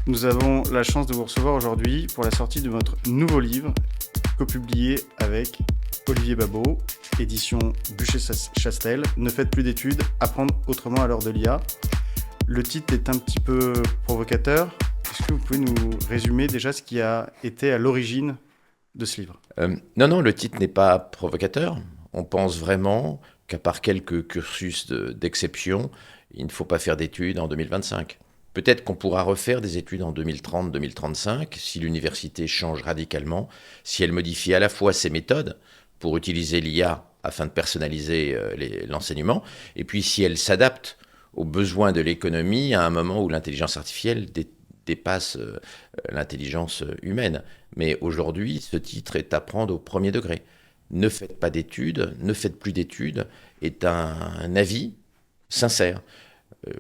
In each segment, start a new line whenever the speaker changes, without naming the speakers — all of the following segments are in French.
Nous avons la chance de vous recevoir aujourd'hui pour la sortie de votre nouveau livre, copublié avec Olivier Babot, édition Bûcher-Chastel. Ne faites plus d'études, apprendre autrement à l'heure de l'IA. Le titre est un petit peu provocateur. Est-ce que vous pouvez nous résumer déjà ce qui a été à l'origine de ce livre ?
Non, le titre n'est pas provocateur. On pense vraiment qu'à part quelques cursus d'exception, il ne faut pas faire d'études en 2025. Peut-être qu'on pourra refaire des études en 2030-2035 si l'université change radicalement, si elle modifie à la fois ses méthodes pour utiliser l'IA afin de personnaliser l'enseignement, et puis si elle s'adapte aux besoins de l'économie à un moment où l'intelligence artificielle dépasse l'intelligence humaine. Mais aujourd'hui, ce titre est à prendre au premier degré. Ne faites pas d'études, ne faites plus d'études est un avis sincère.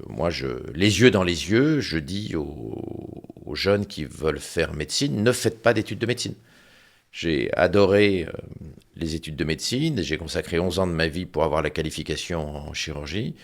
Moi, les yeux dans les yeux, je dis aux jeunes qui veulent faire médecine, ne faites pas d'études de médecine. J'ai adoré les études de médecine, j'ai consacré 11 ans de ma vie pour avoir la qualification en chirurgie,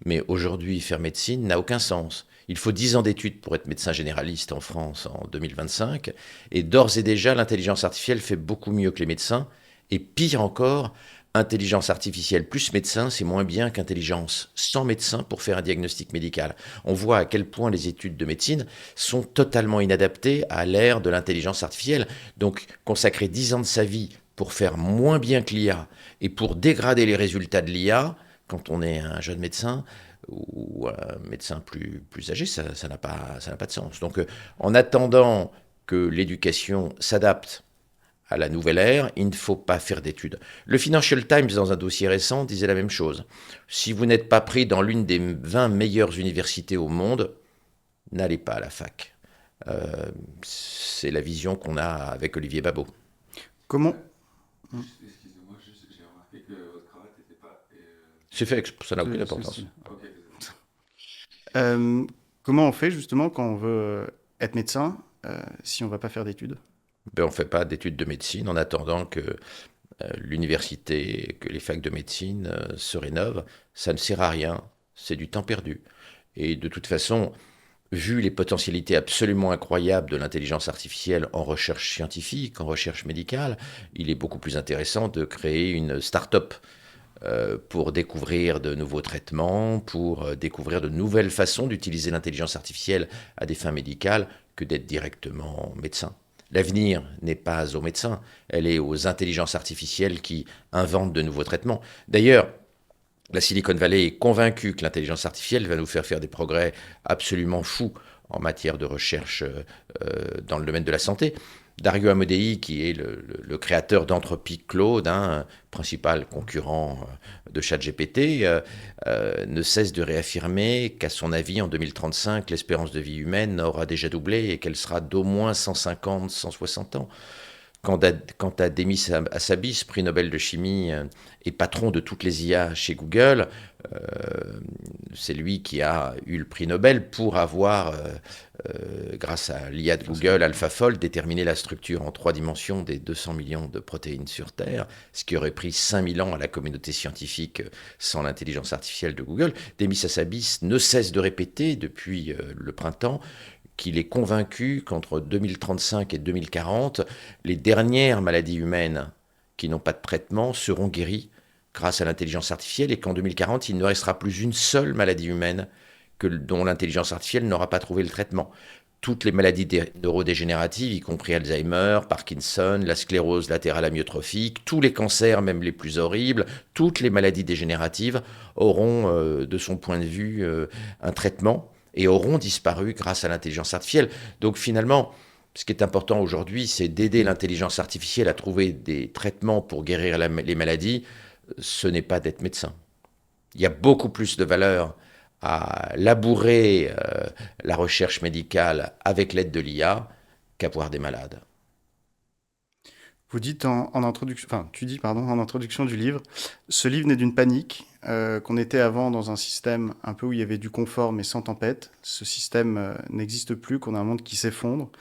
mais aujourd'hui, faire médecine n'a aucun sens. Il faut 10 ans d'études pour être médecin généraliste en France en 2025, et d'ores et déjà, l'intelligence artificielle fait beaucoup mieux que les médecins, et pire encore, intelligence artificielle plus médecin, c'est moins bien qu'intelligence sans médecin pour faire un diagnostic médical. On voit à quel point les études de médecine sont totalement inadaptées à l'ère de l'intelligence artificielle. Donc, consacrer 10 ans de sa vie pour faire moins bien que l'IA et pour dégrader les résultats de l'IA, quand on est un jeune médecin ou un médecin plus âgé, ça n'a pas de sens. Donc, en attendant que l'éducation s'adapte à la nouvelle ère, il ne faut pas faire d'études. Le Financial Times, dans un dossier récent, disait la même chose. Si vous n'êtes pas pris dans l'une des 20 meilleures universités au monde, n'allez pas à la fac. C'est la vision qu'on a avec Olivier Babot.
Comment
Excusez-moi, j'ai remarqué que votre cravate n'était pas.
C'est fait, ça n'a aucune importance.
Ok.
Comment on fait justement quand on veut être médecin si on ne va pas faire d'études ?
On ne fait pas d'études de médecine en attendant que l'université, que les facs de médecine se rénovent. Ça ne sert à rien, c'est du temps perdu. Et de toute façon, vu les potentialités absolument incroyables de l'intelligence artificielle en recherche scientifique, en recherche médicale, il est beaucoup plus intéressant de créer une start-up pour découvrir de nouveaux traitements, pour découvrir de nouvelles façons d'utiliser l'intelligence artificielle à des fins médicales que d'être directement médecin. L'avenir n'est pas aux médecins, elle est aux intelligences artificielles qui inventent de nouveaux traitements. D'ailleurs, la Silicon Valley est convaincue que l'intelligence artificielle va nous faire des progrès absolument fous en matière de recherche dans le domaine de la santé. Dario Amodei, qui est le créateur d'Anthropic Claude, principal concurrent de ChatGPT, ne cesse de réaffirmer qu'à son avis, en 2035, l'espérance de vie humaine aura déjà doublé et qu'elle sera d'au moins 150, 160 ans. Quant à Demis Hassabis, prix Nobel de chimie et patron de toutes les IA chez Google, c'est lui qui a eu le prix Nobel pour avoir, grâce à l'IA de Google, AlphaFold, déterminé la structure en 3 dimensions des 200 millions de protéines sur Terre, ce qui aurait pris 5000 ans à la communauté scientifique sans l'intelligence artificielle de Google. Demis Hassabis ne cesse de répéter depuis le printemps qu'il est convaincu qu'entre 2035 et 2040, les dernières maladies humaines qui n'ont pas de traitement seront guéries grâce à l'intelligence artificielle et qu'en 2040, il ne restera plus une seule maladie humaine dont l'intelligence artificielle n'aura pas trouvé le traitement. Toutes les maladies neurodégénératives, y compris Alzheimer, Parkinson, la sclérose latérale amyotrophique, tous les cancers, même les plus horribles, toutes les maladies dégénératives auront, de son point de vue, un traitement et auront disparu grâce à l'intelligence artificielle. Donc finalement, ce qui est important aujourd'hui, c'est d'aider l'intelligence artificielle à trouver des traitements pour guérir les maladies. Ce n'est pas d'être médecin. Il y a beaucoup plus de valeur à labourer la recherche médicale avec l'aide de l'IA qu'à voir des malades.
Vous dites en introduction, enfin, tu dis, pardon, en introduction du livre, ce livre naît d'une panique, qu'on était avant dans un système un peu où il y avait du confort mais sans tempête. Ce système n'existe plus, qu'on a un monde qui s'effondre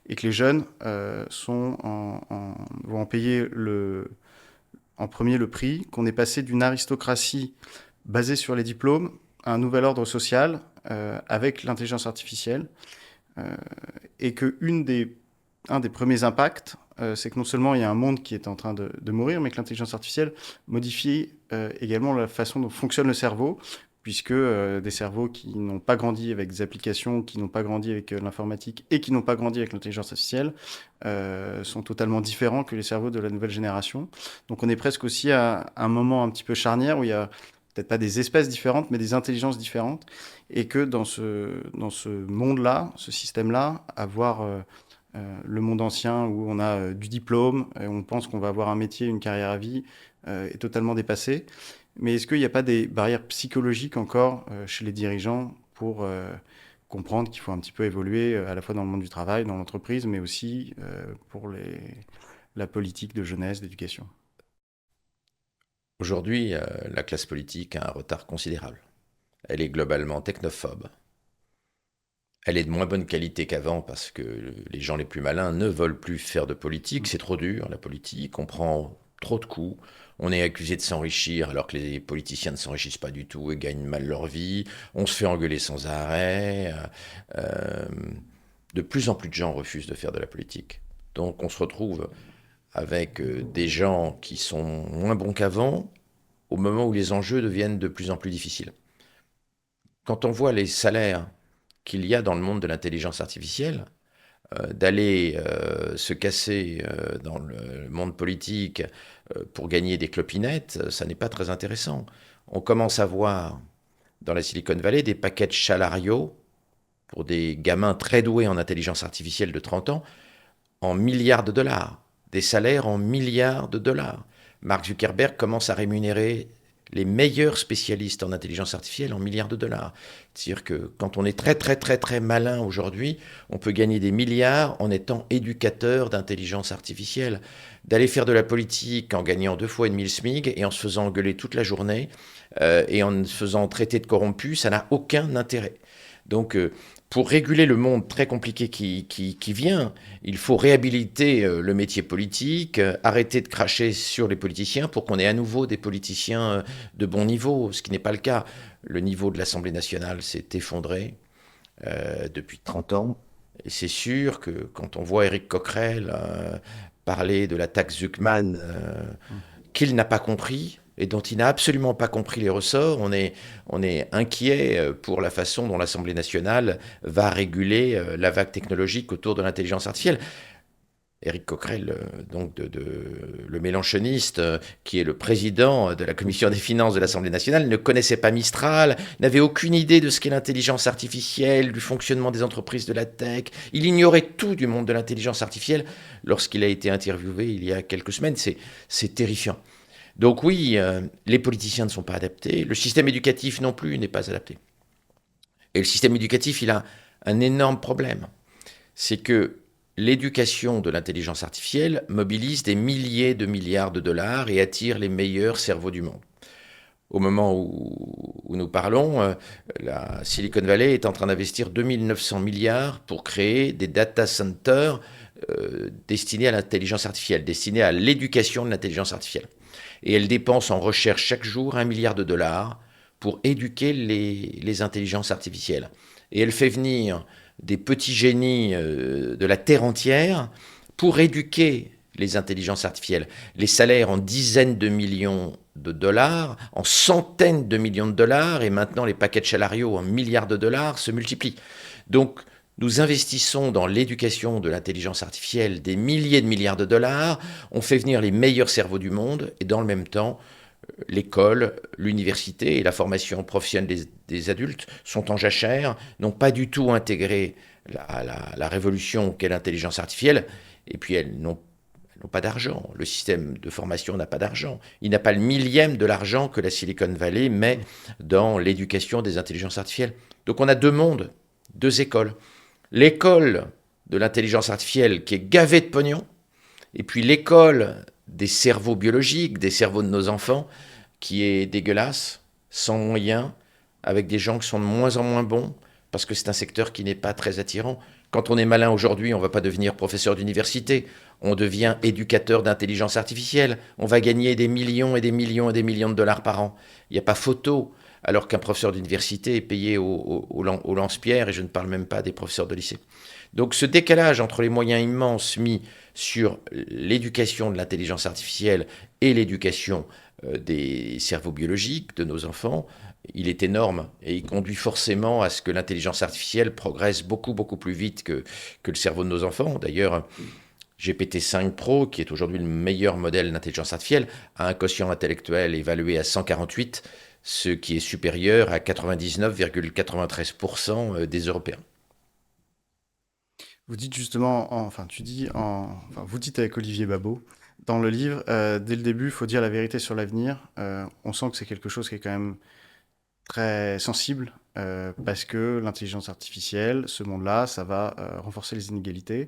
et que les jeunes vont en payer en premier le prix, qu'on est passé d'une aristocratie basée sur les diplômes à un nouvel ordre social avec l'intelligence artificielle. et que un des premiers impacts, c'est que non seulement il y a un monde qui est en train de mourir, mais que l'intelligence artificielle modifie également la façon dont fonctionne le cerveau, puisque des cerveaux qui n'ont pas grandi avec des applications, qui n'ont pas grandi avec l'informatique et qui n'ont pas grandi avec l'intelligence artificielle sont totalement différents que les cerveaux de la nouvelle génération. Donc on est presque aussi à un moment un petit peu charnière où il y a peut-être pas des espèces différentes, mais des intelligences différentes, et que dans ce monde-là, ce système-là, avoir le monde ancien où on a du diplôme, et on pense qu'on va avoir un métier, une carrière à vie, est totalement dépassé. Mais est-ce qu'il n'y a pas des barrières psychologiques encore chez les dirigeants pour comprendre qu'il faut un petit peu évoluer à la fois dans le monde du travail, dans l'entreprise, mais aussi pour la politique de jeunesse, d'éducation?
Aujourd'hui, la classe politique a un retard considérable. Elle est globalement technophobe. Elle est de moins bonne qualité qu'avant parce que les gens les plus malins ne veulent plus faire de politique. C'est trop dur, la politique. On prend trop de coups. On est accusé de s'enrichir alors que les politiciens ne s'enrichissent pas du tout et gagnent mal leur vie. On se fait engueuler sans arrêt. De plus en plus de gens refusent de faire de la politique. Donc on se retrouve avec des gens qui sont moins bons qu'avant au moment où les enjeux deviennent de plus en plus difficiles. Quand on voit les salaires qu'il y a dans le monde de l'intelligence artificielle, d'aller se casser dans le monde politique pour gagner des clopinettes, ça n'est pas très intéressant. On commence à voir dans la Silicon Valley des packages salariaux pour des gamins très doués en intelligence artificielle de 30 ans en milliards de dollars, des salaires en milliards de dollars. Mark Zuckerberg commence à rémunérer les meilleurs spécialistes en intelligence artificielle en milliards de dollars. C'est-à-dire que quand on est très très très très malin aujourd'hui, on peut gagner des milliards en étant éducateur d'intelligence artificielle. D'aller faire de la politique en gagnant 2,5 fois le SMIC et en se faisant engueuler toute la journée et en se faisant traiter de corrompu, ça n'a aucun intérêt. Donc pour réguler le monde très compliqué qui vient, il faut réhabiliter le métier politique, arrêter de cracher sur les politiciens pour qu'on ait à nouveau des politiciens de bon niveau, ce qui n'est pas le cas. Le niveau de l'Assemblée nationale s'est effondré depuis 30 ans. Et c'est sûr que quand on voit Éric Coquerel parler de la taxe Zuckman, qu'il n'a pas compris, et dont il n'a absolument pas compris les ressorts, on est inquiet pour la façon dont l'Assemblée nationale va réguler la vague technologique autour de l'intelligence artificielle. Éric Coquerel, donc le mélenchoniste, qui est le président de la commission des finances de l'Assemblée nationale, ne connaissait pas Mistral, n'avait aucune idée de ce qu'est l'intelligence artificielle, du fonctionnement des entreprises de la tech. Il ignorait tout du monde de l'intelligence artificielle lorsqu'il a été interviewé il y a quelques semaines. C'est terrifiant. Donc oui, les politiciens ne sont pas adaptés, le système éducatif non plus n'est pas adapté. Et le système éducatif, il a un énorme problème. C'est que l'éducation de l'intelligence artificielle mobilise des milliers de milliards de dollars et attire les meilleurs cerveaux du monde. Au moment où nous parlons, la Silicon Valley est en train d'investir 2900 milliards pour créer des data centers destinés à l'intelligence artificielle, destinés à l'éducation de l'intelligence artificielle. Et elle dépense en recherche chaque jour 1 milliard de dollars pour éduquer les intelligences artificielles. Et elle fait venir des petits génies de la terre entière pour éduquer les intelligences artificielles. Les salaires en dizaines de millions de dollars, en centaines de millions de dollars, et maintenant les paquets salariaux en milliards de dollars se multiplient. Donc nous investissons dans l'éducation de l'intelligence artificielle des milliers de milliards de dollars, on fait venir les meilleurs cerveaux du monde, et dans le même temps, l'école, l'université et la formation professionnelle des adultes sont en jachère, n'ont pas du tout intégré la révolution qu'est l'intelligence artificielle, et puis elles n'ont pas d'argent. Le système de formation n'a pas d'argent. Il n'a pas le millième de l'argent que la Silicon Valley met dans l'éducation des intelligences artificielles. Donc on a deux mondes, deux écoles. L'école de l'intelligence artificielle qui est gavée de pognon, et puis l'école des cerveaux biologiques, des cerveaux de nos enfants, qui est dégueulasse, sans moyens, avec des gens qui sont de moins en moins bons, parce que c'est un secteur qui n'est pas très attirant. Quand on est malin aujourd'hui, on ne va pas devenir professeur d'université, on devient éducateur d'intelligence artificielle, on va gagner des millions et des millions et des millions de dollars par an. Il n'y a pas photo. alors qu'un professeur d'université est payé au lance-pierre, et je ne parle même pas des professeurs de lycée. Donc ce décalage entre les moyens immenses mis sur l'éducation de l'intelligence artificielle et l'éducation des cerveaux biologiques de nos enfants, il est énorme et il conduit forcément à ce que l'intelligence artificielle progresse beaucoup, beaucoup plus vite que le cerveau de nos enfants. D'ailleurs, GPT-5 Pro, qui est aujourd'hui le meilleur modèle d'intelligence artificielle, a un quotient intellectuel évalué à 148, ce qui est supérieur à 99,93% des Européens.
Vous dites justement, vous dites avec Olivier Babot, dans le livre, dès le début, il faut dire la vérité sur l'avenir. On sent que c'est quelque chose qui est quand même très sensible, parce que l'intelligence artificielle, ce monde-là, ça va renforcer les inégalités,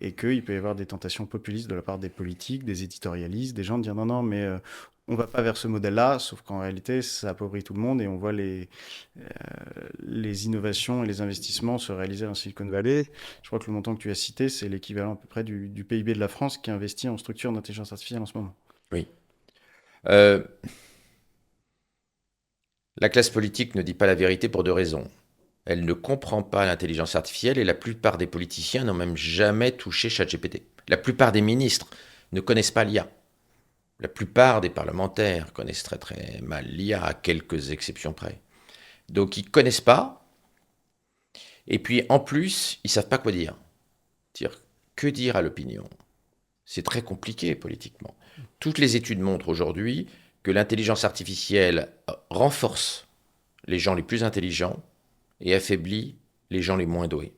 et qu'il peut y avoir des tentations populistes de la part des politiques, des éditorialistes, des gens de dire non, non, mais on va pas vers ce modèle-là, sauf qu'en réalité, ça appauvrit tout le monde, et on voit les innovations et les investissements se réaliser dans Silicon Valley. Je crois que le montant que tu as cité, c'est l'équivalent à peu près du PIB de la France qui investit en structure d'intelligence artificielle en ce moment.
Oui. La classe politique ne dit pas la vérité pour deux raisons. Elle ne comprend pas l'intelligence artificielle et la plupart des politiciens n'ont même jamais touché ChatGPT. La plupart des ministres ne connaissent pas l'IA. La plupart des parlementaires connaissent très très mal l'IA, à quelques exceptions près. Donc ils ne connaissent pas, et puis en plus, ils ne savent pas quoi dire. C'est-à-dire, que dire à l'opinion? C'est très compliqué politiquement. Toutes les études montrent aujourd'hui que l'intelligence artificielle renforce les gens les plus intelligents et affaiblit les gens les moins doués.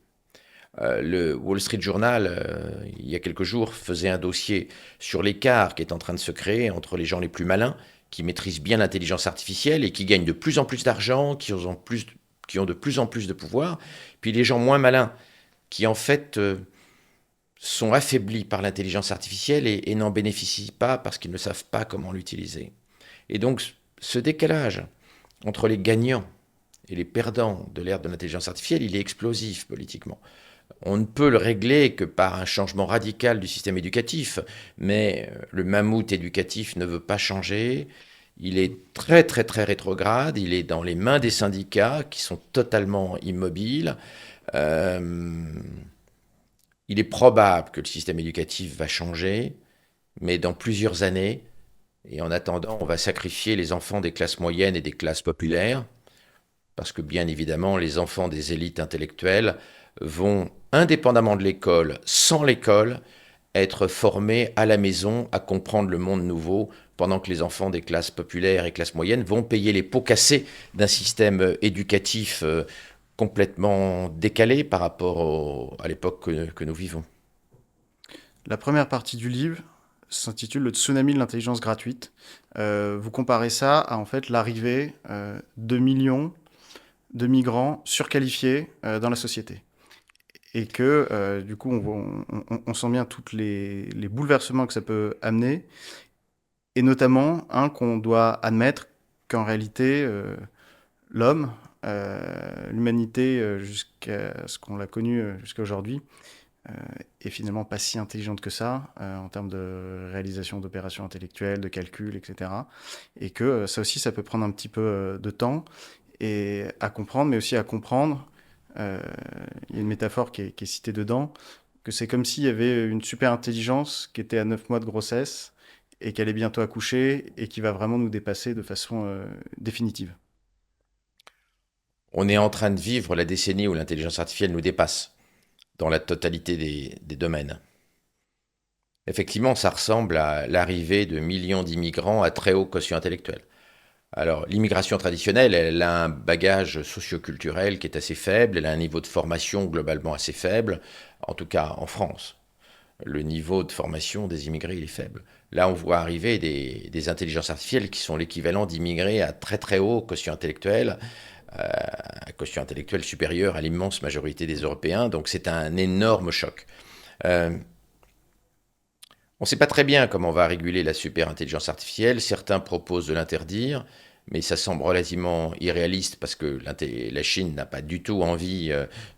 Le Wall Street Journal, il y a quelques jours, faisait un dossier sur l'écart qui est en train de se créer entre les gens les plus malins, qui maîtrisent bien l'intelligence artificielle et qui gagnent de plus en plus d'argent, qui ont de plus en plus de pouvoir, puis les gens moins malins, qui en fait sont affaiblis par l'intelligence artificielle et n'en bénéficient pas parce qu'ils ne savent pas comment l'utiliser. Et donc ce décalage entre les gagnants et les perdants de l'ère de l'intelligence artificielle, il est explosif politiquement. On ne peut le régler que par un changement radical du système éducatif, mais le mammouth éducatif ne veut pas changer. Il est très très très rétrograde, il est dans les mains des syndicats qui sont totalement immobiles. Il est probable que le système éducatif va changer, mais dans plusieurs années, et en attendant, on va sacrifier les enfants des classes moyennes et des classes populaires, parce que bien évidemment, les enfants des élites intellectuelles vont, indépendamment de l'école, sans l'école, être formés à la maison à comprendre le monde nouveau, pendant que les enfants des classes populaires et classes moyennes vont payer les pots cassés d'un système éducatif complètement décalé par rapport à l'époque que nous vivons.
La première partie du livre s'intitule « Le tsunami de l'intelligence gratuite ». Vous comparez ça à en fait l'arrivée de millions de migrants surqualifiés dans la société. Et que du coup, on sent bien tous les bouleversements que ça peut amener, et notamment qu'on doit admettre qu'en réalité, l'homme, l'humanité, jusqu'à ce qu'on l'a connu jusqu'à aujourd'hui, est finalement pas si intelligente que ça en termes de réalisation d'opérations intellectuelles, de calcul, etc. Et que ça aussi, ça peut prendre un petit peu de temps et à comprendre, mais aussi à comprendre. Il y a une métaphore qui est citée dedans, que c'est comme s'il y avait une super intelligence qui était à 9 mois de grossesse et qu'elle est bientôt accouchée et qui va vraiment nous dépasser de façon définitive.
On est en train de vivre la décennie où l'intelligence artificielle nous dépasse dans la totalité des domaines. Effectivement, ça ressemble à l'arrivée de millions d'immigrants à très haut quotient intellectuel. Alors, l'immigration traditionnelle, elle a un bagage socio-culturel qui est assez faible, elle a un niveau de formation globalement assez faible, en tout cas en France. Le niveau de formation des immigrés, il est faible. Là, on voit arriver des intelligences artificielles qui sont l'équivalent d'immigrés à très très haut quotient intellectuel, un quotient intellectuel supérieur à l'immense majorité des Européens, donc c'est un énorme choc. On ne sait pas très bien comment on va réguler la super-intelligence artificielle, certains proposent de l'interdire, mais ça semble relativement irréaliste parce que la Chine n'a pas du tout envie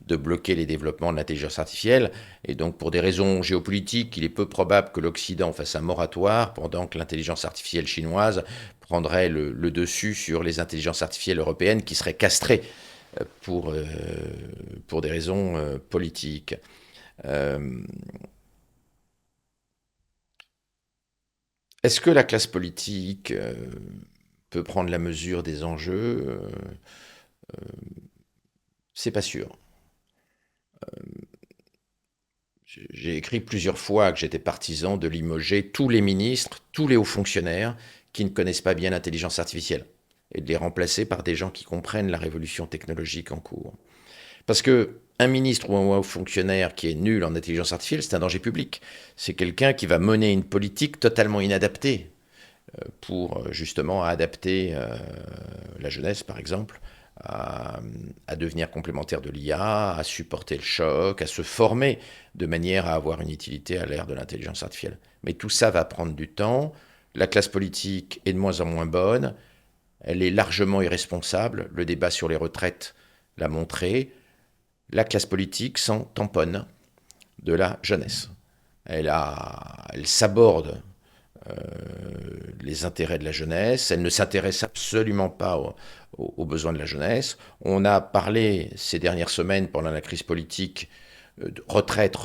de bloquer les développements de l'intelligence artificielle. Et donc, pour des raisons géopolitiques, il est peu probable que l'Occident fasse un moratoire pendant que l'intelligence artificielle chinoise prendrait le dessus sur les intelligences artificielles européennes qui seraient castrées pour des raisons politiques. Est-ce que la classe politique peut prendre la mesure des enjeux? C'est pas sûr. J'ai écrit plusieurs fois que j'étais partisan de limoger tous les ministres, tous les hauts fonctionnaires qui ne connaissent pas bien l'intelligence artificielle et de les remplacer par des gens qui comprennent la révolution technologique en cours. Parce que un ministre ou un haut fonctionnaire qui est nul en intelligence artificielle, c'est un danger public. C'est quelqu'un qui va mener une politique totalement inadaptée pour justement adapter la jeunesse, par exemple, à devenir complémentaire de l'IA, à supporter le choc, à se former de manière à avoir une utilité à l'ère de l'intelligence artificielle. Mais tout ça va prendre du temps. La classe politique est de moins en moins bonne. Elle est largement irresponsable. Le débat sur les retraites l'a montré. La classe politique s'en tamponne de la jeunesse. Elle s'aborde les intérêts de la jeunesse, elle ne s'intéresse absolument pas aux besoins de la jeunesse. On a parlé ces dernières semaines pendant la crise politique de retraite.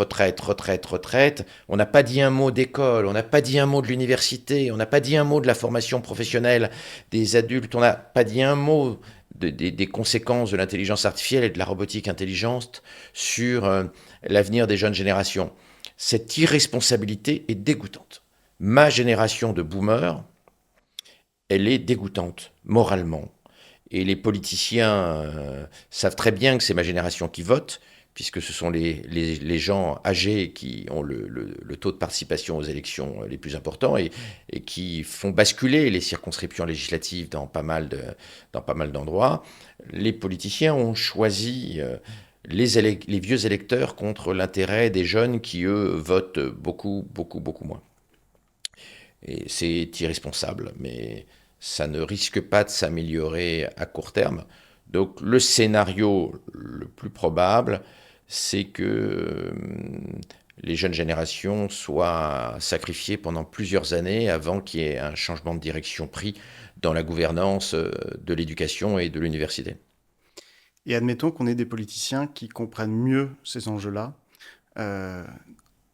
On n'a pas dit un mot d'école, on n'a pas dit un mot de l'université, on n'a pas dit un mot de la formation professionnelle des adultes, on n'a pas dit un mot des conséquences de l'intelligence artificielle et de la robotique intelligente sur l'avenir des jeunes générations. Cette irresponsabilité est dégoûtante. Ma génération de boomers, elle est dégoûtante, moralement. Et les politiciens savent très bien que c'est ma génération qui vote, puisque ce sont les gens âgés qui ont le taux de participation aux élections les plus importants et qui font basculer les circonscriptions législatives dans pas mal d'endroits. Les politiciens ont choisi les vieux électeurs contre l'intérêt des jeunes qui, eux, votent beaucoup moins. Et c'est irresponsable, mais ça ne risque pas de s'améliorer à court terme. Donc le scénario le plus probable, c'est que les jeunes générations soient sacrifiées pendant plusieurs années avant qu'il y ait un changement de direction pris dans la gouvernance de l'éducation et de l'université.
Et admettons qu'on ait des politiciens qui comprennent mieux ces enjeux-là.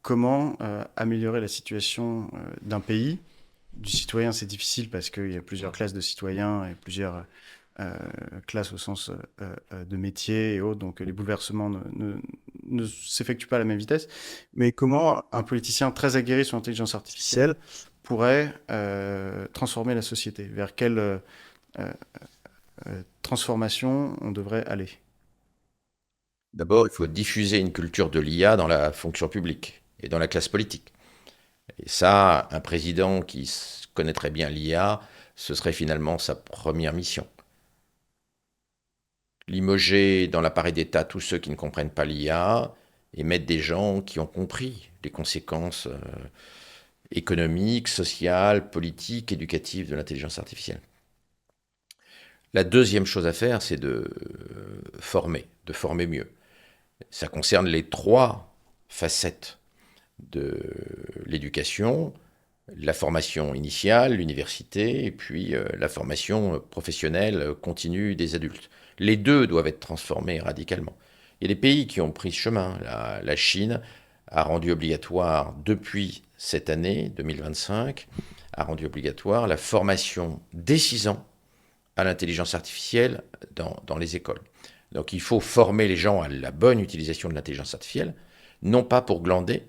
Comment améliorer la situation d'un pays? Du citoyen, c'est difficile parce qu'il y a plusieurs classes de citoyens et plusieurs classes au sens de métier et autres, donc les bouleversements ne s'effectuent pas à la même vitesse. Mais comment un politicien très aguerri sur l'intelligence artificielle pourrait transformer la société? Vers quelle transformation on devrait aller?
D'abord, il faut diffuser une culture de l'IA dans la fonction publique et dans la classe politique. Et ça, un président qui connaît très bien l'IA, ce serait finalement sa première mission. Limoger dans l'appareil d'État tous ceux qui ne comprennent pas l'IA et mettre des gens qui ont compris les conséquences économiques, sociales, politiques, éducatives de l'intelligence artificielle. La deuxième chose à faire, c'est de former mieux. Ça concerne les 3 facettes de l'éducation, la formation initiale, l'université, et puis la formation professionnelle continue des adultes. Les 2 doivent être transformés radicalement. Il y a des pays qui ont pris ce chemin. La Chine a rendu obligatoire, depuis cette année 2025, a rendu obligatoire la formation dès 6 ans à l'intelligence artificielle dans les écoles. Donc il faut former les gens à la bonne utilisation de l'intelligence artificielle, non pas pour glander,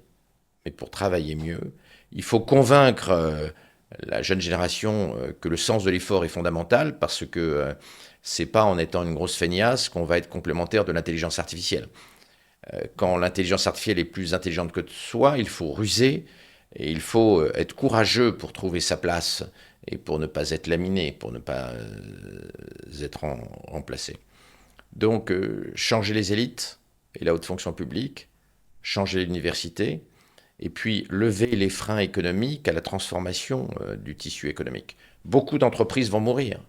mais pour travailler mieux. Il faut convaincre la jeune génération que le sens de l'effort est fondamental, parce que c'est pas en étant une grosse feignasse qu'on va être complémentaire de l'intelligence artificielle. Quand l'intelligence artificielle est plus intelligente que soi, il faut ruser, et il faut être courageux pour trouver sa place, et pour ne pas être laminé, pour ne pas être remplacé. Donc, changer les élites et la haute fonction publique, changer l'université, et puis lever les freins économiques à la transformation du tissu économique. Beaucoup d'entreprises vont mourir.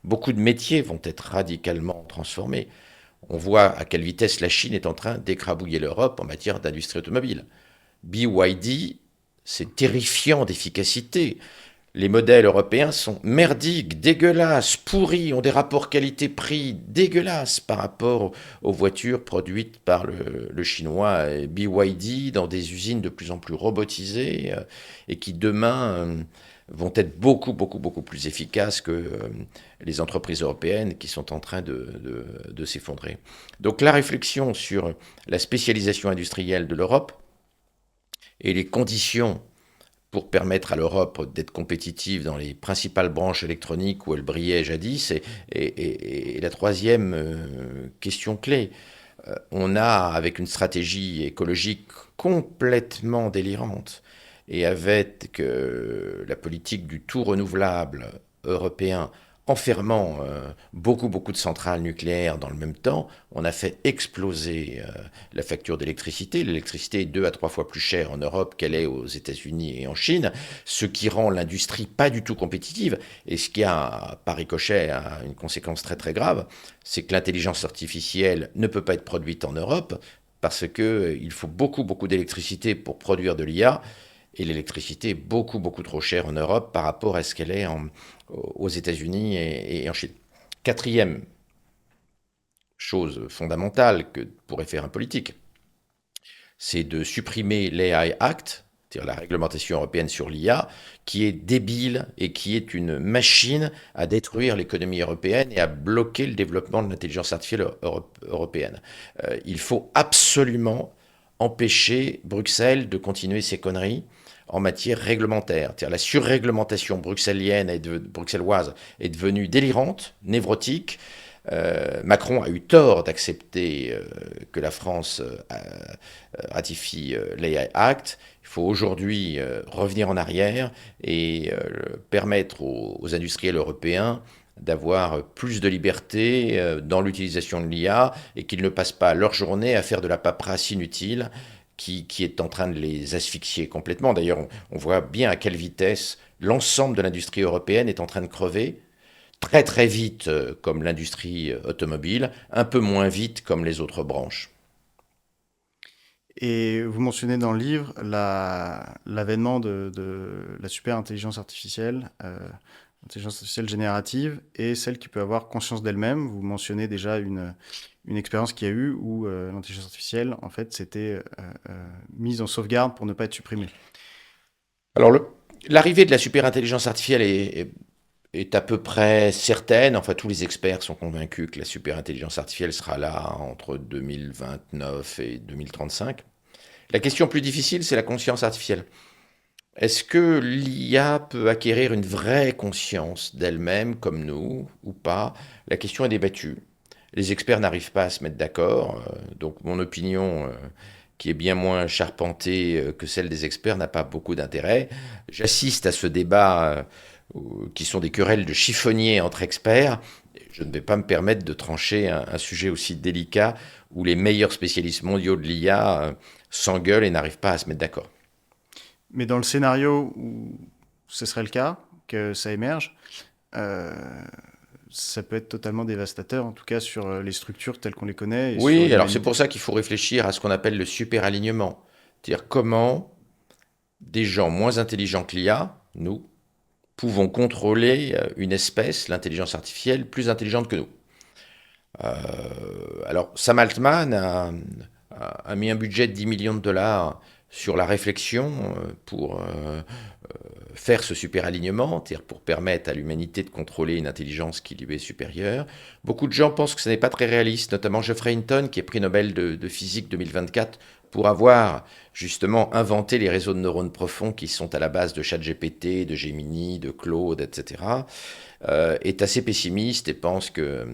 beaucoup de métiers vont être radicalement transformés. On voit à quelle vitesse la Chine est en train d'écrabouiller l'Europe en matière d'industrie automobile. BYD, c'est terrifiant d'efficacité. Les modèles européens sont merdiques, dégueulasses, pourris, ont des rapports qualité-prix dégueulasses par rapport aux voitures produites par le chinois BYD dans des usines de plus en plus robotisées et qui demain vont être beaucoup, beaucoup, beaucoup plus efficaces que les entreprises européennes qui sont en train de s'effondrer. Donc la réflexion sur la spécialisation industrielle de l'Europe et les conditions pour permettre à l'Europe d'être compétitive dans les principales branches électroniques où elle brillait jadis. Et la troisième question clé, on a, avec une stratégie écologique complètement délirante, et avec la politique du tout renouvelable européen enfermant beaucoup, beaucoup de centrales nucléaires dans le même temps, on a fait exploser la facture d'électricité. L'électricité est 2 à 3 fois plus chère en Europe qu'elle est aux États-Unis et en Chine, ce qui rend l'industrie pas du tout compétitive. Et ce qui a, par ricochet, a une conséquence très très grave, c'est que l'intelligence artificielle ne peut pas être produite en Europe parce qu'il faut beaucoup, beaucoup d'électricité pour produire de l'IA. Et l'électricité est beaucoup, beaucoup trop chère en Europe par rapport à ce qu'elle est aux États-Unis et en Chine. Quatrième chose fondamentale que pourrait faire un politique, c'est de supprimer l'AI Act, c'est-à-dire la réglementation européenne sur l'IA, qui est débile et qui est une machine à détruire l'économie européenne et à bloquer le développement de l'intelligence artificielle européenne. Il faut absolument empêcher Bruxelles de continuer ses conneries en matière réglementaire. C'est-à-dire la surréglementation bruxelloise est devenue délirante, névrotique. Macron a eu tort d'accepter que la France ratifie l'AI Act. Il faut aujourd'hui revenir en arrière et permettre aux industriels européens d'avoir plus de liberté dans l'utilisation de l'IA et qu'ils ne passent pas leur journée à faire de la paperasse inutile qui est en train de les asphyxier complètement. D'ailleurs, on voit bien à quelle vitesse l'ensemble de l'industrie européenne est en train de crever, très très vite comme l'industrie automobile, un peu moins vite comme les autres branches.
Et vous mentionnez dans le livre l'avènement de la super intelligence artificielle, intelligence artificielle générative, et celle qui peut avoir conscience d'elle-même. Vous mentionnez déjà une expérience qu'il y a eu où l'intelligence artificielle, en fait, s'était mise en sauvegarde pour ne pas être supprimée.
Alors, l'arrivée de la superintelligence artificielle est à peu près certaine. Enfin, tous les experts sont convaincus que la superintelligence artificielle sera là entre 2029 et 2035. La question plus difficile, c'est la conscience artificielle. Est-ce que l'IA peut acquérir une vraie conscience d'elle-même, comme nous, ou pas? La question est débattue. Les experts n'arrivent pas à se mettre d'accord. Donc mon opinion, qui est bien moins charpentée que celle des experts, n'a pas beaucoup d'intérêt. J'assiste à ce débat qui sont des querelles de chiffonniers entre experts. Je ne vais pas me permettre de trancher un sujet aussi délicat où les meilleurs spécialistes mondiaux de l'IA s'engueulent et n'arrivent pas à se mettre d'accord.
Mais dans le scénario où ce serait le cas, que ça émerge, ça peut être totalement dévastateur, en tout cas sur les structures telles qu'on les connaît. Et sur
Oui, alors c'est
l'humanité.
pour ça qu'il faut réfléchir à ce qu'on appelle le super-alignement. C'est-à-dire comment des gens moins intelligents que l'IA, nous, pouvons contrôler une espèce, l'intelligence artificielle, plus intelligente que nous. Alors, Sam Altman a mis un budget de 10 millions de dollars sur la réflexion pour faire ce super-alignement, c'est-à-dire pour permettre à l'humanité de contrôler une intelligence qui lui est supérieure. Beaucoup de gens pensent que ce n'est pas très réaliste, notamment Geoffrey Hinton, qui est prix Nobel de physique 2024, pour avoir justement inventé les réseaux de neurones profonds qui sont à la base de ChatGPT, de Gemini, de Claude, etc., est assez pessimiste et pense que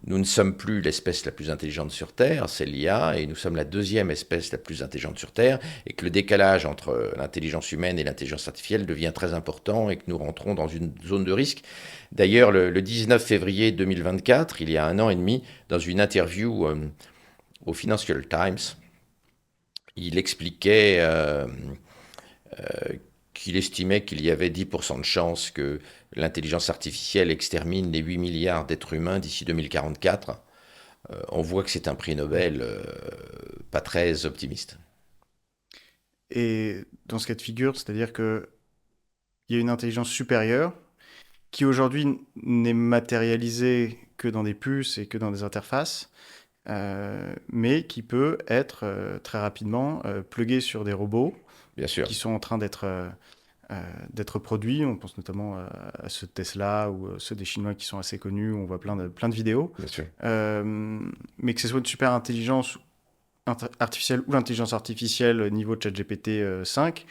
nous ne sommes plus l'espèce la plus intelligente sur Terre, c'est l'IA, et nous sommes la deuxième espèce la plus intelligente sur Terre, et que le décalage entre l'intelligence humaine et l'intelligence artificielle devient très important, et que nous rentrons dans une zone de risque. D'ailleurs, le 19 février 2024, il y a 1 an et demi, dans une interview au Financial Times, il expliquait qu'il estimait qu'il y avait 10% de chances que l'intelligence artificielle extermine les 8 milliards d'êtres humains d'ici 2044. On voit que c'est un prix Nobel pas très optimiste.
Et dans ce cas de figure, c'est-à-dire qu'il y a une intelligence supérieure qui aujourd'hui n'est matérialisée que dans des puces et que dans des interfaces, mais qui peut être très rapidement pluguée sur des robots
Bien sûr,
qui sont en train d'être produits. On pense notamment à ceux de Tesla ou ceux des Chinois qui sont assez connus. On voit plein de vidéos.
bien sûr.
Mais que ce soit une super intelligence artificielle ou l'intelligence artificielle niveau de ChatGPT 5,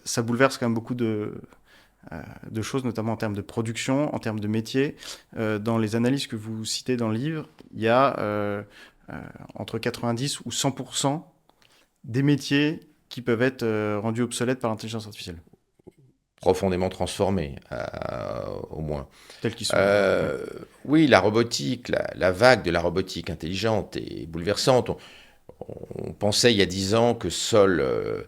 ça bouleverse quand même beaucoup de choses, notamment en termes de production, en termes de métier. Dans les analyses que vous citez dans le livre, il y a entre 90 ou 100% des métiers qui peuvent être rendus obsolètes par l'intelligence artificielle,
Profondément transformé, au moins.
tels qu'ils sont.
Oui, la robotique, la vague de la robotique intelligente est bouleversante. On pensait il y a 10 ans que seule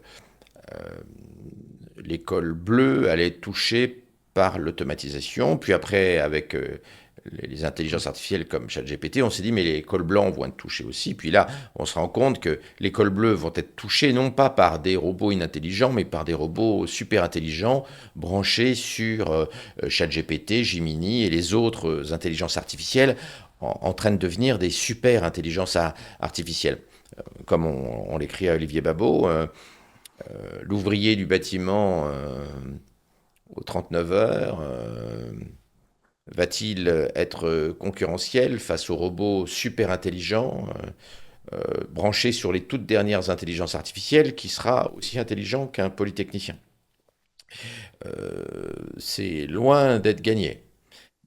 l'école bleue allait être touchée par l'automatisation. Puis après, avec les intelligences artificielles comme ChatGPT, on s'est dit, mais les cols blancs vont être touchés aussi. Puis là, on se rend compte que les cols bleus vont être touchés non pas par des robots inintelligents, mais par des robots super intelligents branchés sur ChatGPT, Gemini et les autres intelligences artificielles en train de devenir des super intelligences artificielles. Comme on l'écrit à Olivier Babot, l'ouvrier du bâtiment aux 39 heures va-t-il être concurrentiel face aux robots super intelligents branchés sur les toutes dernières intelligences artificielles qui sera aussi intelligent qu'un polytechnicien? C'est loin d'être gagné.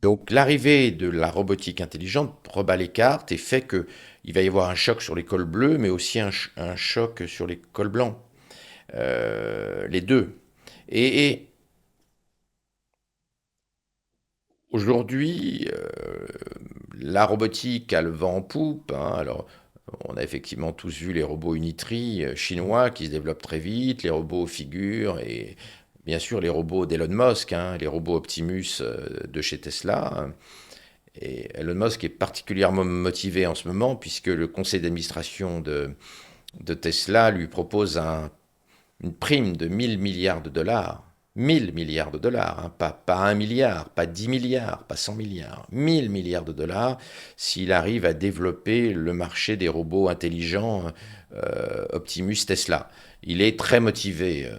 Donc l'arrivée de la robotique intelligente rebat les cartes et fait qu'il va y avoir un choc sur les cols bleus, mais aussi un choc sur les cols blancs. Les deux. Et aujourd'hui, la robotique a le vent en poupe. Hein. Alors, on a effectivement tous vu les robots Unitree chinois qui se développent très vite, les robots figures et bien sûr les robots d'Elon Musk, hein, les robots Optimus de chez Tesla. Et Elon Musk est particulièrement motivé en ce moment puisque le conseil d'administration de Tesla lui propose une prime de 1000 milliards de dollars. 1000 milliards de dollars, hein, pas 1 milliard, pas 10 milliards, pas 100 milliards, 1000 milliards de dollars s'il arrive à développer le marché des robots intelligents Optimus Tesla. Il est très motivé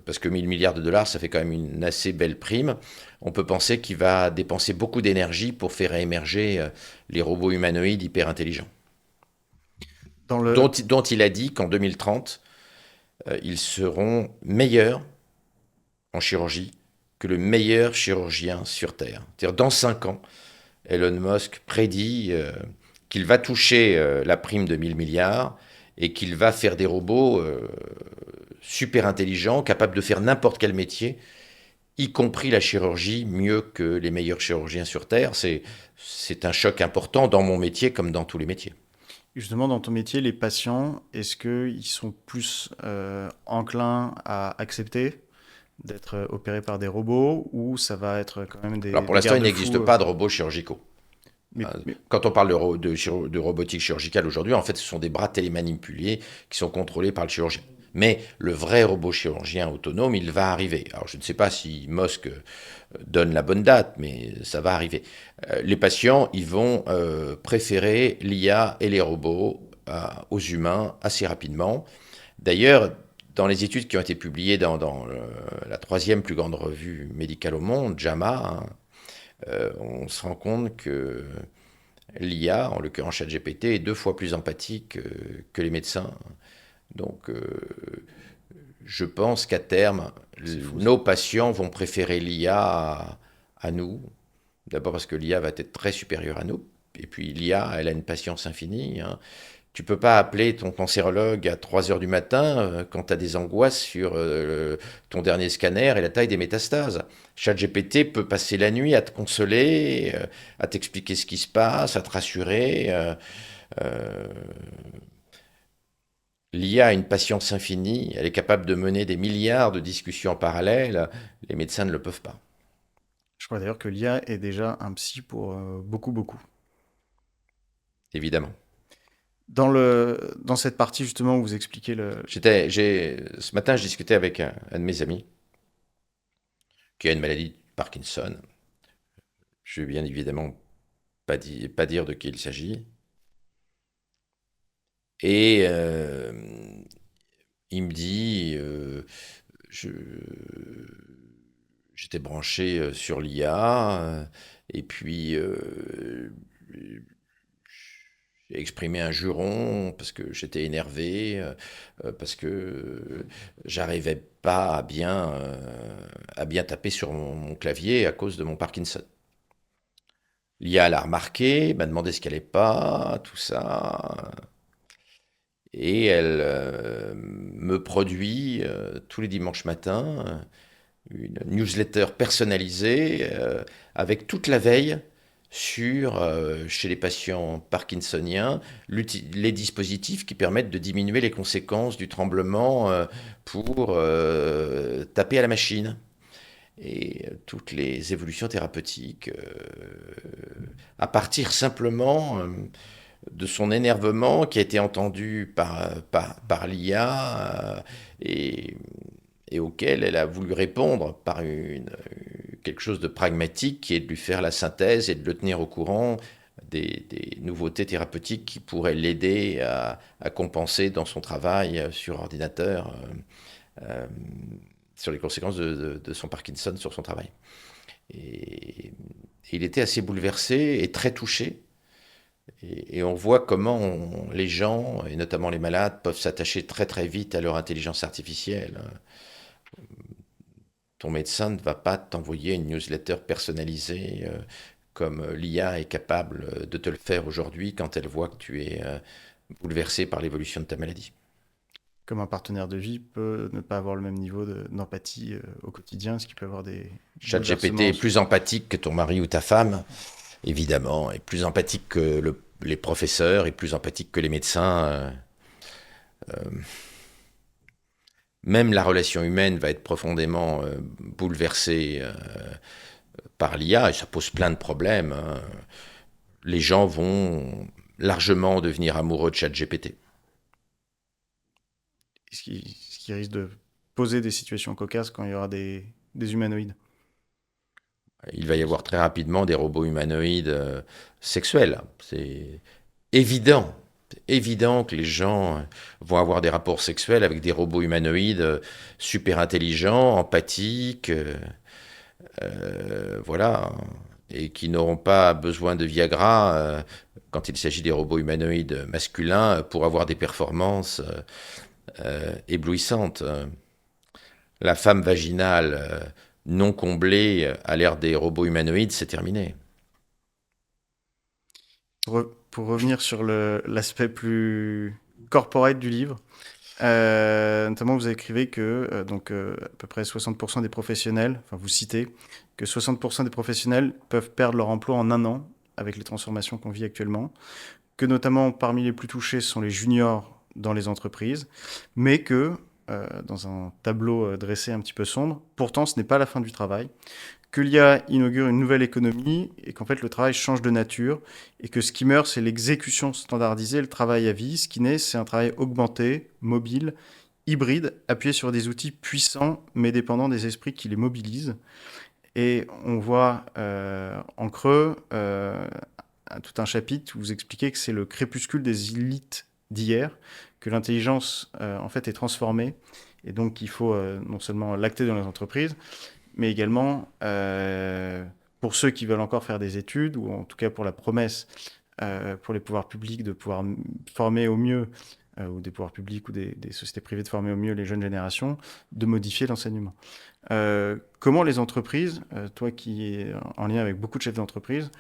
parce que 1000 milliards de dollars, ça fait quand même une assez belle prime. On peut penser qu'il va dépenser beaucoup d'énergie pour faire émerger les robots humanoïdes hyper intelligents. Dont il a dit qu'en 2030, ils seront meilleurs en chirurgie que le meilleur chirurgien sur Terre. C'est-à-dire dans 5 ans, Elon Musk prédit qu'il va toucher la prime de 1000 milliards et qu'il va faire des robots super intelligents, capables de faire n'importe quel métier, y compris la chirurgie, mieux que les meilleurs chirurgiens sur Terre. C'est un choc important dans mon métier comme dans tous les métiers.
Justement, dans ton métier, les patients, est-ce qu'ils sont plus enclins à accepter d'être opérés par des robots ou ça va être quand même
Alors pour l'instant, il n'existe pas de robots chirurgicaux.
Mais...
Quand on parle de robotique chirurgicale aujourd'hui, en fait, ce sont des bras télémanipulés qui sont contrôlés par le chirurgien. Mais le vrai robot chirurgien autonome, il va arriver. Alors je ne sais pas si Musk donne la bonne date, mais ça va arriver. Les patients, ils vont préférer l'IA et les robots aux humains assez rapidement. D'ailleurs, dans les études qui ont été publiées dans la 3e plus grande revue médicale au monde, JAMA, on se rend compte que l'IA, en l'occurrence ChatGPT, est 2 fois plus empathique que les médecins. Donc, je pense qu'à terme, nos patients vont préférer l'IA à nous. D'abord parce que l'IA va être très supérieure à nous. Et puis l'IA, elle a une patience infinie. Hein. Tu peux pas appeler ton cancérologue à 3 heures du matin quand tu as des angoisses sur ton dernier scanner et la taille des métastases. ChatGPT peut passer la nuit à te consoler, à t'expliquer ce qui se passe, à te rassurer. L'IA a une patience infinie, elle est capable de mener des milliards de discussions en parallèle, les médecins ne le peuvent pas,
Je crois d'ailleurs que l'IA est déjà un psy pour beaucoup, beaucoup.
évidemment.
Dans cette partie justement où vous expliquez
Ce matin, je discutais avec un de mes amis qui a une maladie de Parkinson. Je vais bien évidemment pas dire de qui il s'agit. Et il me dit, je- j'étais branché sur l'IA, et puis j'ai exprimé un juron parce que j'étais énervé, parce que j'arrivais pas à bien taper sur mon clavier à cause de mon Parkinson. L'IA l'a remarqué, m'a demandé ce qu'elle n'est pas, tout ça. Et elle me produit tous les dimanches matins une newsletter personnalisée avec toute la veille sur, chez les patients parkinsoniens, les dispositifs qui permettent de diminuer les conséquences du tremblement pour taper à la machine. Et toutes les évolutions thérapeutiques à partir simplement de son énervement qui a été entendu par l'IA et auquel elle a voulu répondre par quelque chose de pragmatique qui est de lui faire la synthèse et de le tenir au courant des nouveautés thérapeutiques qui pourraient l'aider à compenser dans son travail sur ordinateur euh, sur les conséquences de son Parkinson sur son travail. Et il était assez bouleversé et très touché. Et on voit comment les gens, et notamment les malades, peuvent s'attacher très très vite à leur intelligence artificielle. Ton médecin ne va pas t'envoyer une newsletter personnalisée comme l'IA est capable de te le faire aujourd'hui quand elle voit que tu es bouleversé par l'évolution de ta maladie.
comme un partenaire de vie peut ne pas avoir le même niveau d'empathie au quotidien, ce qui peut avoir des
ChatGPT
bouleversements.
est plus empathique que ton mari ou ta femme, évidemment, est plus empathique que les professeurs, est plus empathique que les médecins. Même la relation humaine va être profondément bouleversée par l'IA et ça pose plein de problèmes, hein. Les gens vont largement devenir amoureux de ChatGPT.
Ce qui risque de poser des situations cocasses quand il y aura des humanoïdes.
Il va y avoir très rapidement des robots humanoïdes sexuels. C'est évident. C'est évident que les gens vont avoir des rapports sexuels avec des robots humanoïdes super intelligents, empathiques, voilà, et qui n'auront pas besoin de Viagra quand il s'agit des robots humanoïdes masculins pour avoir des performances éblouissantes. La femme vaginale non comblée à l'ère des robots humanoïdes, c'est terminé.
Pour revenir sur l'aspect plus corporate du livre, notamment vous écrivez que à peu près 60% des professionnels, enfin vous citez, que 60% des professionnels peuvent perdre leur emploi en un an avec les transformations qu'on vit actuellement, que notamment parmi les plus touchés sont les juniors dans les entreprises, mais que dans un tableau dressé un petit peu sombre, pourtant ce n'est pas la fin du travail, que l'IA inaugure une nouvelle économie et qu'en fait le travail change de nature et que ce qui meurt c'est l'exécution standardisée, le travail à vie, ce qui naît c'est un travail augmenté, mobile, hybride, appuyé sur des outils puissants mais dépendant des esprits qui les mobilisent. Et on voit en creux tout un chapitre où vous expliquez que c'est le crépuscule des élites d'hier, que l'intelligence en fait est transformée et donc il faut non seulement l'acter dans les entreprises, mais également pour ceux qui veulent encore faire des études, ou en tout cas pour la promesse pour les pouvoirs publics de pouvoir former au mieux, ou des pouvoirs publics ou des sociétés privées de former au mieux les jeunes générations, de modifier l'enseignement. Comment les entreprises, toi qui es en lien avec beaucoup de chefs d'entreprise,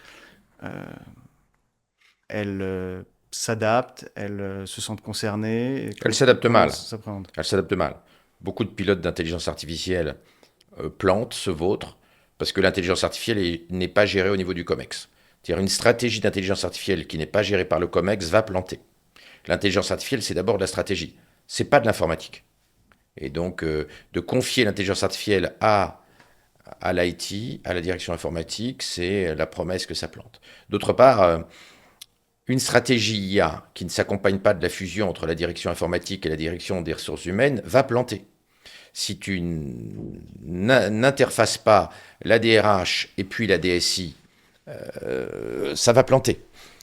elles s'adaptent, elles se sentent concernées
Elle s'adapte
comment
mal.
ça s'appréhende?
Elle s'adapte mal. Beaucoup de pilotes d'intelligence artificielle plantent, se vautrent, parce que l'intelligence artificielle n'est pas gérée au niveau du COMEX. C'est-à-dire une stratégie d'intelligence artificielle qui n'est pas gérée par le COMEX va planter. L'intelligence artificielle, c'est d'abord de la stratégie. c'est pas de l'informatique. Et donc, de confier l'intelligence artificielle à l'IT, à la direction informatique, c'est la promesse que ça plante. D'autre part, une stratégie IA qui ne s'accompagne pas de la fusion entre la direction informatique et la direction des ressources humaines va planter. Si tu n'interfaces pas la DRH et puis la DSI, ça va planter.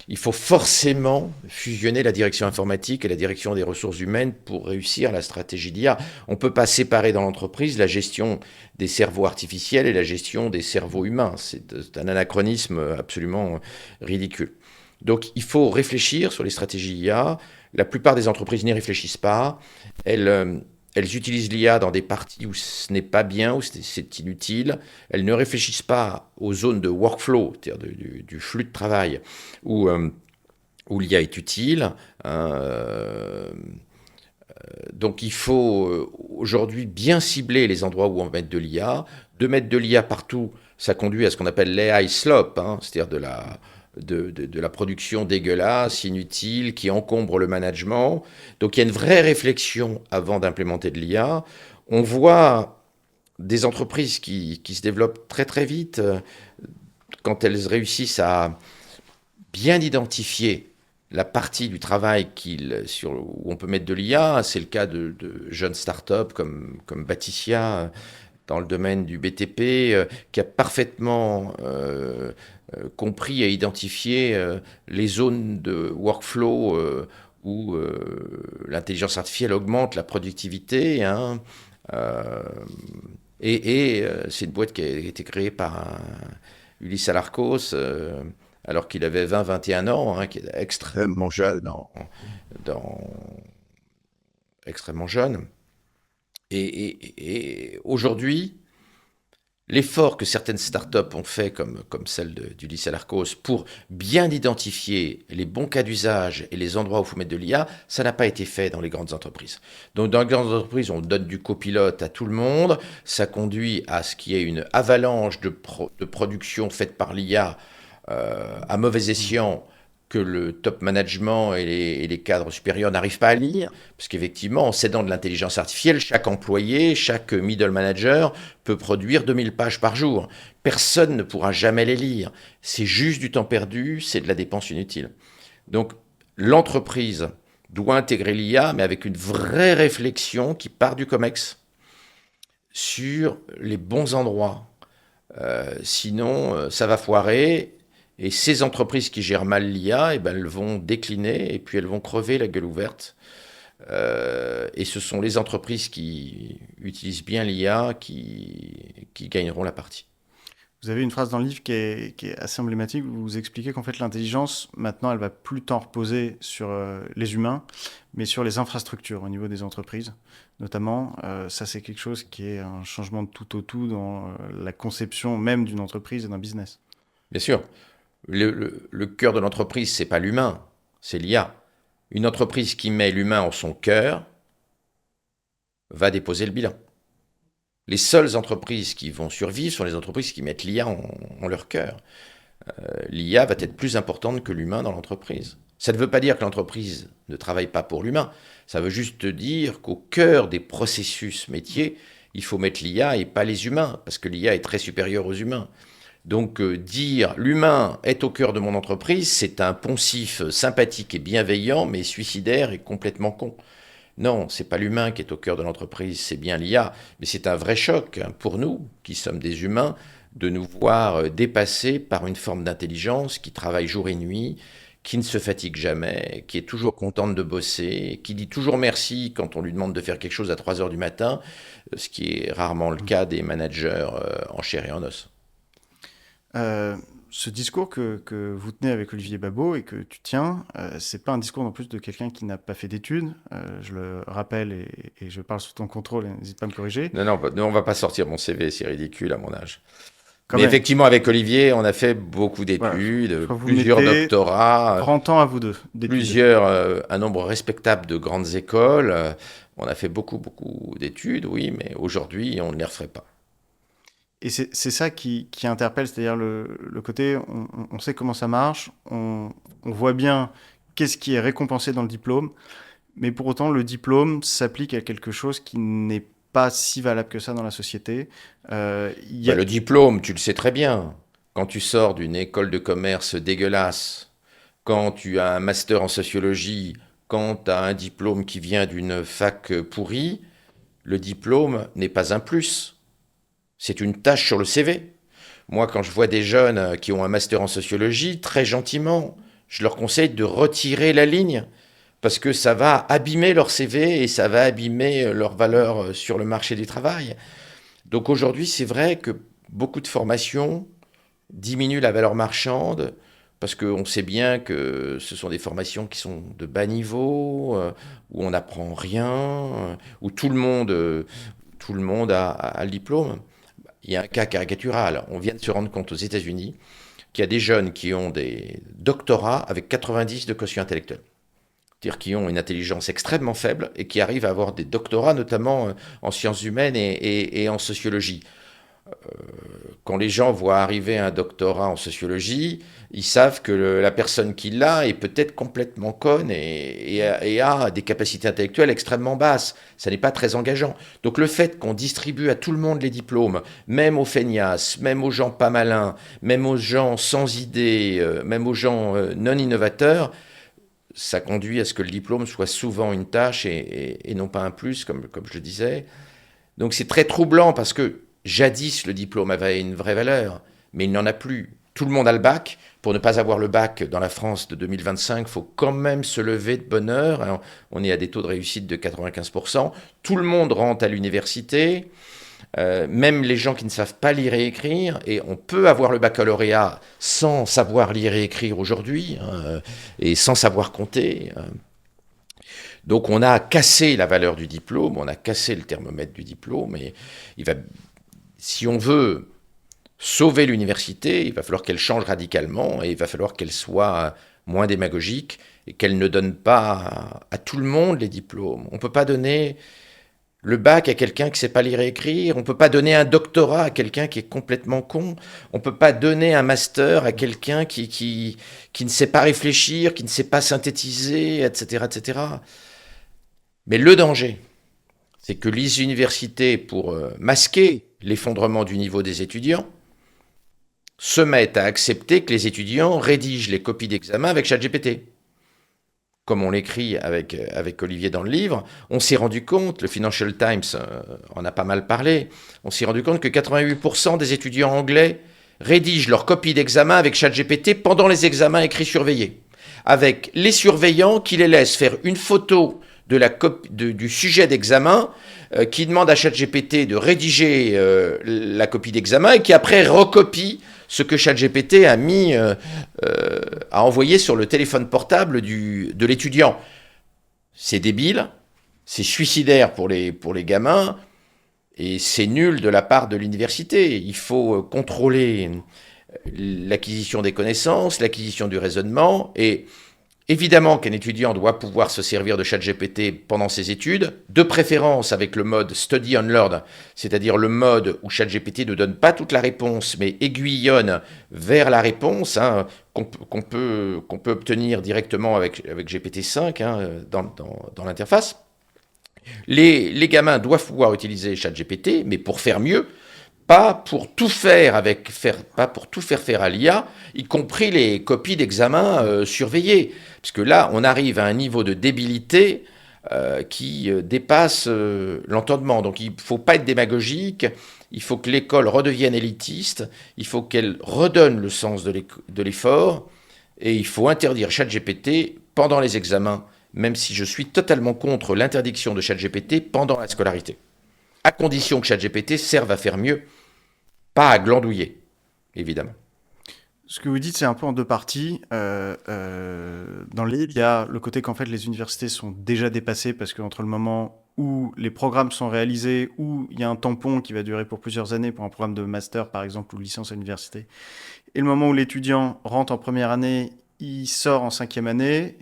Il faut forcément fusionner la direction informatique et la direction des ressources humaines pour réussir la stratégie d'IA. On ne peut pas séparer dans l'entreprise la gestion des cerveaux artificiels et la gestion des cerveaux humains. C'est un anachronisme absolument ridicule. Donc il faut réfléchir sur les stratégies IA. La plupart des entreprises n'y réfléchissent pas. Elles utilisent l'IA dans des parties où ce n'est pas bien, où c'est inutile. Elles ne réfléchissent pas aux zones de workflow, c'est-à-dire du flux de travail, où l'IA est utile. Donc il faut aujourd'hui bien cibler les endroits où on va mettre de l'IA. De mettre de l'IA partout, ça conduit à ce qu'on appelle l'AI slop, c'est-à-dire de la production dégueulasse, inutile, qui encombre le management. Donc il y a une vraie réflexion avant d'implémenter de l'IA. On voit des entreprises qui se développent très très vite quand elles réussissent à bien identifier la partie du travail où on peut mettre de l'IA. C'est le cas de jeunes startups comme Baticia dans le domaine du BTP, qui a parfaitement compris et identifié les zones de workflow où l'intelligence artificielle augmente la productivité. C'est une boîte qui a été créée par Ulysse Alarcos, alors qu'il avait 20-21 ans, qui est extrêmement jeune, extrêmement jeune. Et aujourd'hui, l'effort que certaines startups ont fait, comme celle d'Ulysse Alarcos, pour bien identifier les bons cas d'usage et les endroits où il faut mettre de l'IA, ça n'a pas été fait dans les grandes entreprises. Donc dans les grandes entreprises, on donne du copilote à tout le monde, ça conduit à ce qu'il y ait une avalanche de production faite par l'IA à mauvais escient, que le top management et les cadres supérieurs n'arrivent pas à lire, parce qu'effectivement, en cédant de l'intelligence artificielle, chaque employé, chaque middle manager peut produire 2000 pages par jour. Personne ne pourra jamais les lire. C'est juste du temps perdu, c'est de la dépense inutile. Donc, l'entreprise doit intégrer l'IA, mais avec une vraie réflexion qui part du COMEX sur les bons endroits. Sinon, ça va foirer. Et ces entreprises qui gèrent mal l'IA, elles vont décliner et puis elles vont crever la gueule ouverte. Et ce sont les entreprises qui utilisent bien l'IA qui gagneront la partie.
Vous avez une phrase dans le livre qui est assez emblématique. Vous expliquez qu'en fait l'intelligence, maintenant, elle va plus tant reposer sur les humains, mais sur les infrastructures au niveau des entreprises. Notamment, ça c'est quelque chose qui est un changement de tout au tout dans la conception même d'une entreprise et d'un business.
Bien sûr. Le cœur de l'entreprise, c'est pas l'humain, c'est l'IA. Une entreprise qui met l'humain en son cœur va déposer le bilan. Les seules entreprises qui vont survivre sont les entreprises qui mettent l'IA en leur cœur. L'IA va être plus importante que l'humain dans l'entreprise. Ça ne veut pas dire que l'entreprise ne travaille pas pour l'humain. Ça veut juste dire qu'au cœur des processus métiers, il faut mettre l'IA et pas les humains, parce que l'IA est très supérieure aux humains. Donc dire l'humain est au cœur de mon entreprise, c'est un poncif sympathique et bienveillant, mais suicidaire et complètement con. Non, c'est pas l'humain qui est au cœur de l'entreprise, c'est bien l'IA. Mais c'est un vrai choc pour nous, qui sommes des humains, de nous voir dépassés par une forme d'intelligence qui travaille jour et nuit, qui ne se fatigue jamais, qui est toujours contente de bosser, qui dit toujours merci quand on lui demande de faire quelque chose à 3 heures du matin, ce qui est rarement le cas des managers en chair et en os.
Ce discours que vous tenez avec Olivier Babot et que tu tiens, c'est pas un discours non plus de quelqu'un qui n'a pas fait d'études. Je le rappelle et je parle sous ton contrôle, n'hésite pas à me corriger.
Non, on va pas sortir mon CV, c'est ridicule à mon âge.
Quand
Mais
même.
effectivement, avec Olivier, on a fait beaucoup d'études,
Voilà.
plusieurs doctorats,
30 ans à vous deux.
un nombre respectable de grandes écoles. On a fait beaucoup d'études, oui, mais aujourd'hui, on ne les referait pas.
Et c'est ça qui interpelle, c'est-à-dire le côté, on sait comment ça marche, on voit bien qu'est-ce qui est récompensé dans le diplôme, Mais pour autant, le diplôme s'applique à quelque chose qui n'est pas si valable que ça dans la société. Il y
Bah,
a...
le diplôme, tu le sais très bien. Quand tu sors d'une école de commerce dégueulasse, quand tu as un master en sociologie, quand tu as un diplôme qui vient d'une fac pourrie, le diplôme n'est pas un plus. C'est une tâche sur le CV. Moi, quand je vois des jeunes qui ont un master en sociologie, très gentiment, je leur conseille de retirer la ligne parce que ça va abîmer leur CV et ça va abîmer leur valeur sur le marché du travail. Donc aujourd'hui, c'est vrai que beaucoup de formations diminuent la valeur marchande parce qu'on sait bien que ce sont des formations qui sont de bas niveau, où on n'apprend rien, où tout le monde a le diplôme. Il y a un cas caricatural. On vient de se rendre compte aux États-Unis qu'il y a des jeunes qui ont des doctorats avec 90 de quotient intellectuel. C'est-à-dire qui ont une intelligence extrêmement faible et qui arrivent à avoir des doctorats, notamment en sciences humaines et en sociologie. Quand les gens voient arriver un doctorat en sociologie, ils savent que la personne qui l'a est peut-être complètement conne et a des capacités intellectuelles extrêmement basses. Ça n'est pas très engageant. Donc le fait qu'on distribue à tout le monde les diplômes, même aux feignasses, même aux gens pas malins, même aux gens sans idées, même aux gens non innovateurs, ça conduit à ce que le diplôme soit souvent une tâche et non pas un plus, comme je le disais. Donc c'est très troublant parce que jadis le diplôme avait une vraie valeur, mais il n'en a plus. Tout le monde a le bac. Pour ne pas avoir le bac dans la France de 2025, il faut quand même se lever de bonne heure. Alors, on est à des taux de réussite de 95%. Tout le monde rentre à l'université, même les gens qui ne savent pas lire et écrire. Et on peut avoir le baccalauréat sans savoir lire et écrire aujourd'hui, et sans savoir compter. Donc on a cassé la valeur du diplôme, on a cassé le thermomètre du diplôme, et si on veut sauver l'université, il va falloir qu'elle change radicalement, et il va falloir qu'elle soit moins démagogique, et qu'elle ne donne pas à tout le monde les diplômes. On ne peut pas donner le bac à quelqu'un qui ne sait pas lire et écrire, on ne peut pas donner un doctorat à quelqu'un qui est complètement con, on ne peut pas donner un master à quelqu'un qui ne sait pas réfléchir, qui ne sait pas synthétiser, etc., etc. Mais le danger, c'est que les universités, pour masquer l'effondrement du niveau des étudiants, se mettent à accepter que les étudiants rédigent les copies d'examen avec ChatGPT. Comme on l'écrit avec Olivier dans le livre, on s'est rendu compte, le Financial Times en a pas mal parlé, on s'est rendu compte que 88% des étudiants anglais rédigent leurs copies d'examen avec ChatGPT pendant les examens écrits surveillés, avec les surveillants qui les laissent faire une photo du sujet d'examen, qui demande à ChatGPT de rédiger la copie d'examen et qui après recopie ce que ChatGPT a envoyé sur le téléphone portable de l'étudiant. C'est débile, c'est suicidaire pour les gamins, et c'est nul de la part de l'université. Il faut contrôler l'acquisition des connaissances, l'acquisition du raisonnement, et évidemment qu'un étudiant doit pouvoir se servir de ChatGPT pendant ses études, de préférence avec le mode Study and Learn, c'est-à-dire le mode où ChatGPT ne donne pas toute la réponse, mais aiguillonne vers la réponse, qu'on peut obtenir directement avec GPT-5 dans l'interface. Les gamins doivent pouvoir utiliser ChatGPT, mais pour faire mieux, pas pour tout faire faire à l'IA, y compris les copies d'examen surveillées. Parce que là, on arrive à un niveau de débilité qui dépasse l'entendement. Donc il ne faut pas être démagogique, il faut que l'école redevienne élitiste, il faut qu'elle redonne le sens de l'effort, et il faut interdire ChatGPT pendant les examens, même si je suis totalement contre l'interdiction de ChatGPT pendant la scolarité. À condition que ChatGPT serve à faire mieux, pas à glandouiller, évidemment.
Ce que vous dites, c'est un peu en deux parties. Dans le livre, il y a le côté qu'en fait les universités sont déjà dépassées parce qu'entre le moment où les programmes sont réalisés, où il y a un tampon qui va durer pour plusieurs années pour un programme de master par exemple ou de licence à l'université, et le moment où l'étudiant rentre en première année, il sort en cinquième année,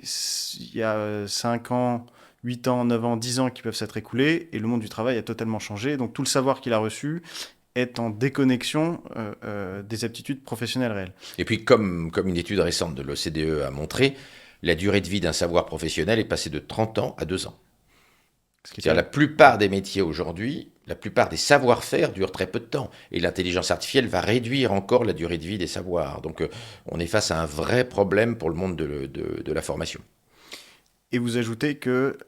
il y a 5 ans, 8 ans, 9 ans, 10 ans qui peuvent s'être écoulés et le monde du travail a totalement changé. Donc tout le savoir qu'il a reçu est en déconnexion des aptitudes professionnelles réelles.
Et puis, comme une étude récente de l'OCDE a montré, la durée de vie d'un savoir professionnel est passée de 30 ans à 2 ans.
Ce qui
C'est-à-dire
fait-
la plupart des métiers aujourd'hui, la plupart des savoir-faire durent très peu de temps. Et l'intelligence artificielle va réduire encore la durée de vie des savoirs. Donc on est face à un vrai problème pour le monde de la formation.
Et vous ajoutez que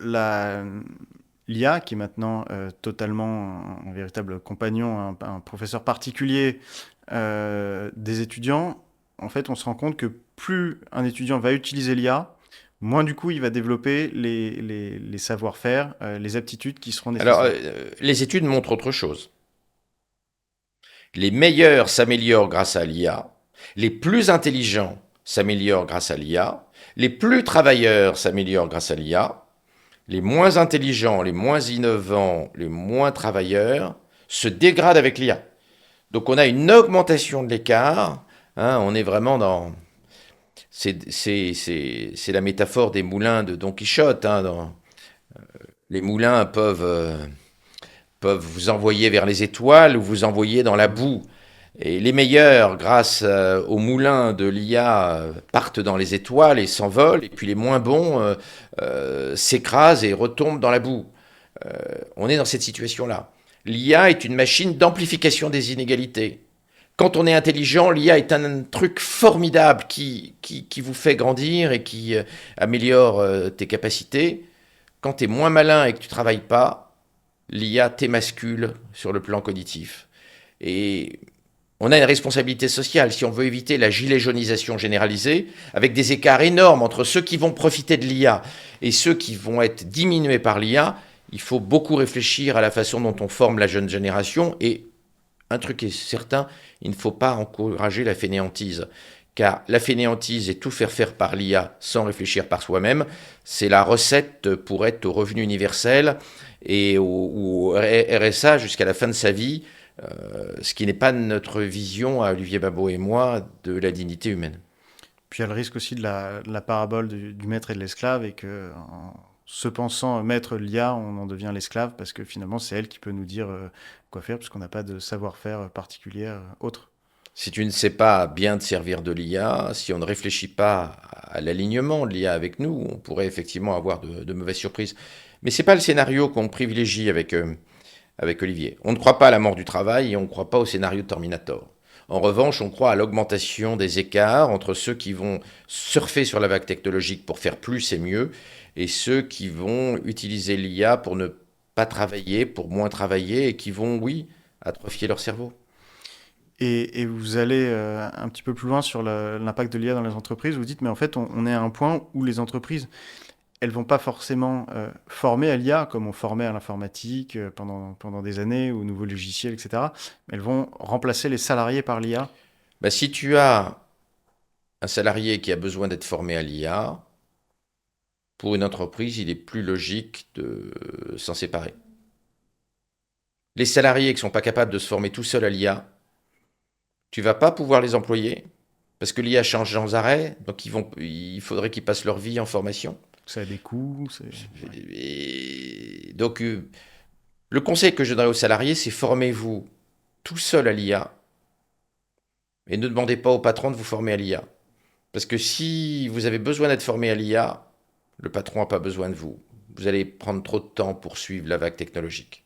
l'IA, qui est maintenant totalement un véritable compagnon, un professeur particulier des étudiants, en fait, on se rend compte que plus un étudiant va utiliser l'IA, moins du coup il va développer les savoir-faire, les aptitudes qui seront
Alors,
nécessaires.
les études montrent autre chose. Les meilleurs s'améliorent grâce à l'IA, les plus intelligents s'améliorent grâce à l'IA, les plus travailleurs s'améliorent grâce à l'IA, les moins intelligents, les moins innovants, les moins travailleurs se dégradent avec l'IA. Donc on a une augmentation de l'écart, hein, on est vraiment dans... C'est la métaphore des moulins de Don Quichotte. Hein, les moulins peuvent vous envoyer vers les étoiles ou vous envoyer dans la boue. Et les meilleurs, grâce aux moulins de l'IA, partent dans les étoiles et s'envolent, et puis les moins bons s'écrasent et retombent dans la boue. On est dans cette situation-là. L'IA est une machine d'amplification des inégalités. Quand on est intelligent, l'IA est un truc formidable qui vous fait grandir et qui améliore tes capacités. Quand tu es moins malin et que tu ne travailles pas, l'IA t'émascule sur le plan cognitif. Et on a une responsabilité sociale si on veut éviter la gilet jaunisation généralisée, avec des écarts énormes entre ceux qui vont profiter de l'IA et ceux qui vont être diminués par l'IA. Il faut beaucoup réfléchir à la façon dont on forme la jeune génération. Et un truc est certain, il ne faut pas encourager la fainéantise. Car la fainéantise et tout faire par l'IA sans réfléchir par soi-même, c'est la recette pour être au revenu universel et au RSA jusqu'à la fin de sa vie, ce qui n'est pas notre vision à Olivier Babot et moi de la dignité humaine.
Puis il y a le risque aussi de la parabole du maître et de l'esclave, et que en se pensant maître de l'IA, on en devient l'esclave, parce que finalement c'est elle qui peut nous dire quoi faire, puisqu'on n'a pas de savoir-faire particulier autre.
Si tu ne sais pas bien te servir de l'IA, si on ne réfléchit pas à l'alignement de l'IA avec nous, on pourrait effectivement avoir de mauvaises surprises. Mais ce n'est pas le scénario qu'on privilégie avec Olivier. On ne croit pas à la mort du travail et on ne croit pas au scénario de Terminator. En revanche, on croit à l'augmentation des écarts entre ceux qui vont surfer sur la vague technologique pour faire plus et mieux, et ceux qui vont utiliser l'IA pour ne pas travailler, pour moins travailler, et qui vont, oui, atrophier leur cerveau.
Et vous allez un petit peu plus loin sur l'impact de l'IA dans les entreprises. Vous dites, mais en fait, on est à un point où les entreprises, elles vont pas forcément former à l'IA comme on formait à l'informatique pendant des années, aux nouveaux logiciels, etc. Elles vont remplacer les salariés par l'IA.
Bah, si tu as un salarié qui a besoin d'être formé à l'IA, pour une entreprise, il est plus logique de s'en séparer. Les salariés qui ne sont pas capables de se former tout seuls à l'IA, tu ne vas pas pouvoir les employer parce que l'IA change sans arrêt, donc il faudrait qu'ils passent leur vie en formation.
Ça a des coûts.
Et donc, le conseil que je donnerais aux salariés, c'est formez-vous tout seul à l'IA et ne demandez pas au patron de vous former à l'IA. Parce que si vous avez besoin d'être formé à l'IA, le patron n'a pas besoin de vous. Vous allez prendre trop de temps pour suivre la vague technologique.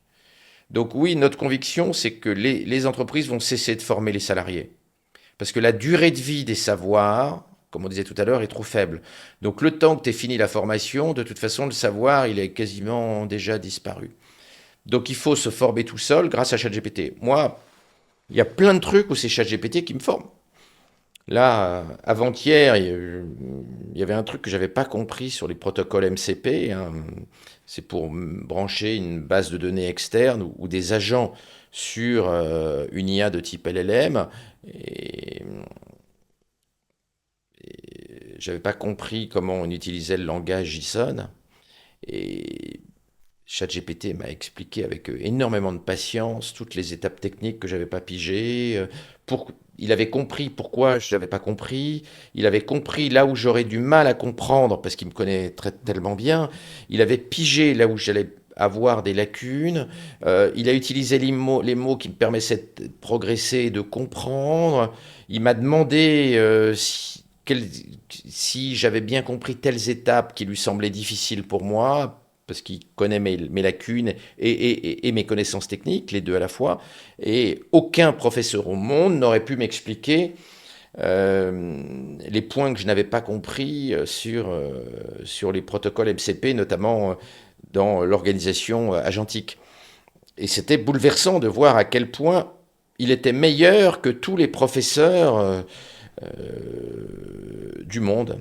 Donc oui, notre conviction, c'est que les entreprises vont cesser de former les salariés. Parce que la durée de vie des savoirs, comme on disait tout à l'heure, est trop faible. Donc le temps que tu aies fini la formation, de toute façon, le savoir, il est quasiment déjà disparu. Donc il faut se former tout seul grâce à ChatGPT. Moi, il y a plein de trucs où c'est ChatGPT qui me forme. Là, avant-hier, il y avait un truc que je n'avais pas compris sur les protocoles MCP. Hein. C'est pour brancher une base de données externe ou des agents sur une IA de type LLM. Et je n'avais pas compris comment on utilisait le langage JSON. Et ChatGPT m'a expliqué avec énormément de patience toutes les étapes techniques que je n'avais pas pigées. Il avait compris pourquoi je n'avais pas compris. Il avait compris là où j'aurais du mal à comprendre parce qu'il me connaît tellement bien. Il avait pigé là où j'allais avoir des lacunes. Il a utilisé les mots qui me permettaient de progresser et de comprendre. Il m'a demandé si j'avais bien compris telles étapes qui lui semblaient difficiles pour moi, parce qu'il connaît mes lacunes et mes connaissances techniques, les deux à la fois, et aucun professeur au monde n'aurait pu m'expliquer les points que je n'avais pas compris sur les protocoles MCP, notamment dans l'organisation agentique. Et c'était bouleversant de voir à quel point il était meilleur que tous les professeurs du monde.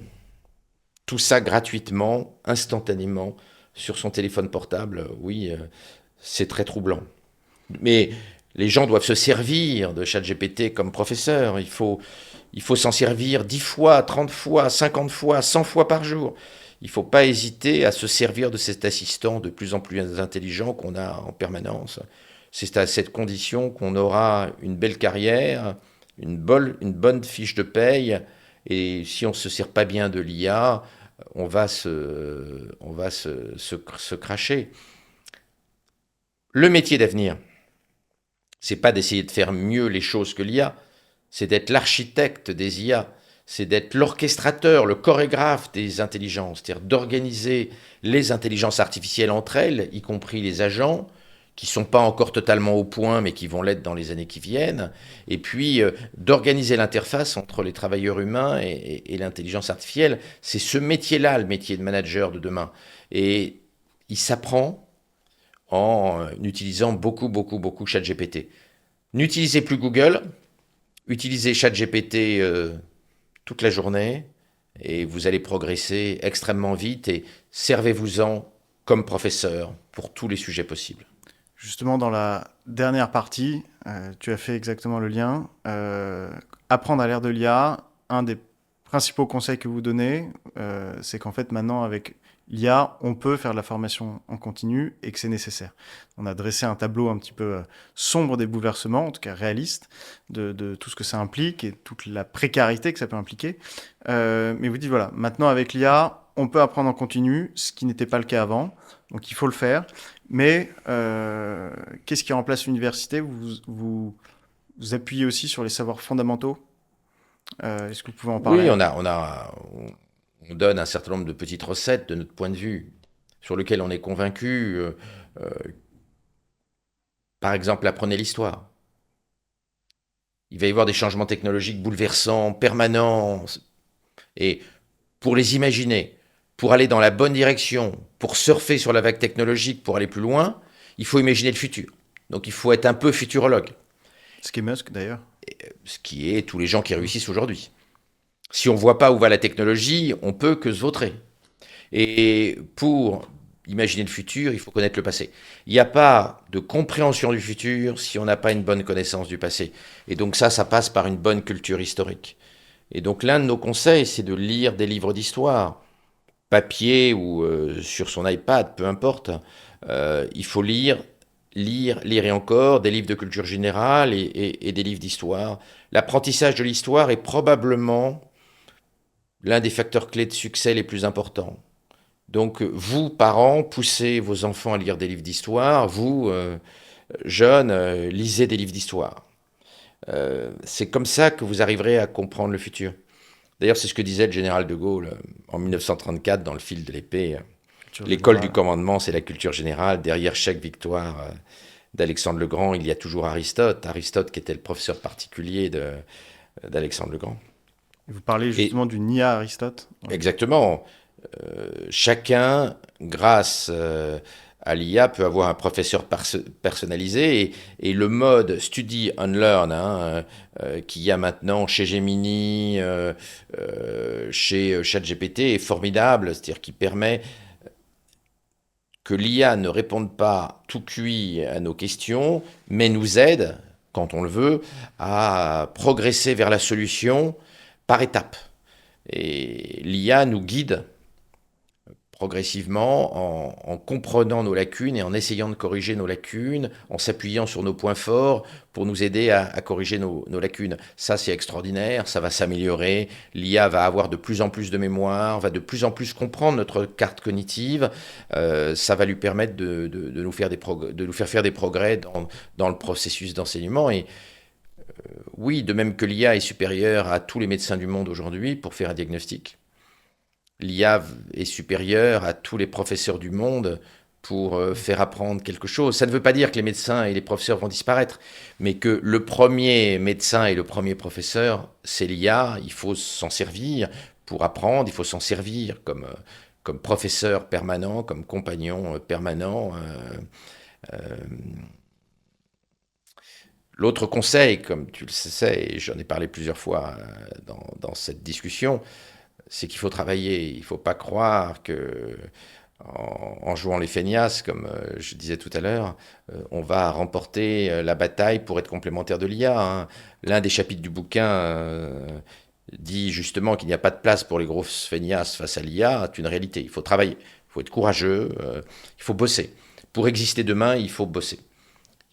Tout ça gratuitement, instantanément, sur son téléphone portable. Oui, c'est très troublant. Mais les gens doivent se servir de ChatGPT comme professeur. Il faut s'en servir 10 fois, 30 fois, 50 fois, 100 fois par jour. Il ne faut pas hésiter à se servir de cet assistant de plus en plus intelligent qu'on a en permanence. C'est à cette condition qu'on aura une belle carrière, une bonne fiche de paye. Et si on ne se sert pas bien de l'IA, on va se cracher. Le métier d'avenir, c'est pas d'essayer de faire mieux les choses que l'IA, c'est d'être l'architecte des IA, c'est d'être l'orchestrateur, le chorégraphe des intelligences, c'est-à-dire d'organiser les intelligences artificielles entre elles, y compris les agents, qui ne sont pas encore totalement au point, mais qui vont l'être dans les années qui viennent, et puis d'organiser l'interface entre les travailleurs humains et l'intelligence artificielle. C'est ce métier-là, le métier de manager de demain. Et il s'apprend en utilisant beaucoup ChatGPT. N'utilisez plus Google, utilisez ChatGPT toute la journée, et vous allez progresser extrêmement vite, et servez-vous-en comme professeur pour tous les sujets possibles.
Justement, dans la dernière partie, tu as fait exactement le lien. Apprendre à l'ère de l'IA, un des principaux conseils que vous donnez, c'est qu'en fait, maintenant, avec l'IA, on peut faire de la formation en continu et que c'est nécessaire. On a dressé un tableau un petit peu sombre des bouleversements, en tout cas réaliste, de tout ce que ça implique et toute la précarité que ça peut impliquer. Mais vous dites, voilà, maintenant, avec l'IA, on peut apprendre en continu, ce qui n'était pas le cas avant. Donc, il faut le faire. Mais qu'est-ce qui remplace l'université ? Vous appuyez aussi sur les savoirs fondamentaux. Est-ce que vous pouvez en parler ?
Oui, on donne un certain nombre de petites recettes de notre point de vue, sur lesquelles on est convaincu. Par exemple, apprenez l'histoire. Il va y avoir des changements technologiques bouleversants, permanents. Et pour les imaginer, pour aller dans la bonne direction, pour surfer sur la vague technologique, pour aller plus loin, il faut imaginer le futur. Donc il faut être un peu futurologue.
Ce qui est Musk d'ailleurs.
Ce qui est tous les gens qui réussissent aujourd'hui. Si on ne voit pas où va la technologie, on peut que se vautrer. Et pour imaginer le futur, il faut connaître le passé. Il n'y a pas de compréhension du futur si on n'a pas une bonne connaissance du passé. Et donc ça passe par une bonne culture historique. Et donc l'un de nos conseils, c'est de lire des livres d'histoire, papier ou sur son iPad, peu importe. Il faut lire et encore des livres de culture générale et des livres d'histoire. L'apprentissage de l'histoire est probablement l'un des facteurs clés de succès les plus importants. Donc vous, parents, poussez vos enfants à lire des livres d'histoire. Vous, jeunes, lisez des livres d'histoire. C'est comme ça que vous arriverez à comprendre le futur. D'ailleurs, c'est ce que disait le général de Gaulle en 1934 dans Le fil de l'épée. L'école du commandement, c'est la culture générale. Derrière chaque victoire d'Alexandre le Grand, il y a toujours Aristote. Aristote qui était le professeur particulier d'Alexandre le Grand.
Vous parlez justement du Nia Aristote.
Exactement. Chacun, grâce à l'IA, peut avoir un professeur personnalisé. Et le mode Study and Learn, qu'il y a maintenant chez Gemini, chez ChatGPT, est formidable. C'est-à-dire qu'il permet que l'IA ne réponde pas tout cuit à nos questions, mais nous aide, quand on le veut, à progresser vers la solution par étapes. Et l'IA nous guide progressivement en comprenant nos lacunes et en essayant de corriger nos lacunes, en s'appuyant sur nos points forts pour nous aider à corriger nos lacunes. Ça, c'est extraordinaire, ça va s'améliorer. L'IA va avoir de plus en plus de mémoire, va de plus en plus comprendre notre carte cognitive. Ça va lui permettre de nous faire faire des progrès dans le processus d'enseignement. Et Oui, de même que l'IA est supérieure à tous les médecins du monde aujourd'hui pour faire un diagnostic. L'IA est supérieure à tous les professeurs du monde pour faire apprendre quelque chose. Ça ne veut pas dire que les médecins et les professeurs vont disparaître, mais que le premier médecin et le premier professeur, c'est l'IA. Il faut s'en servir pour apprendre, il faut s'en servir comme professeur permanent, comme compagnon permanent. L'autre conseil, comme tu le sais, et j'en ai parlé plusieurs fois dans cette discussion, c'est qu'il faut travailler. Il ne faut pas croire que en jouant les feignasses, comme je disais tout à l'heure, on va remporter la bataille pour être complémentaire de l'IA. Hein. L'un des chapitres du bouquin dit justement qu'il n'y a pas de place pour les grosses feignasses face à l'IA. C'est une réalité. Il faut travailler, il faut être courageux, il faut bosser. Pour exister demain, il faut bosser.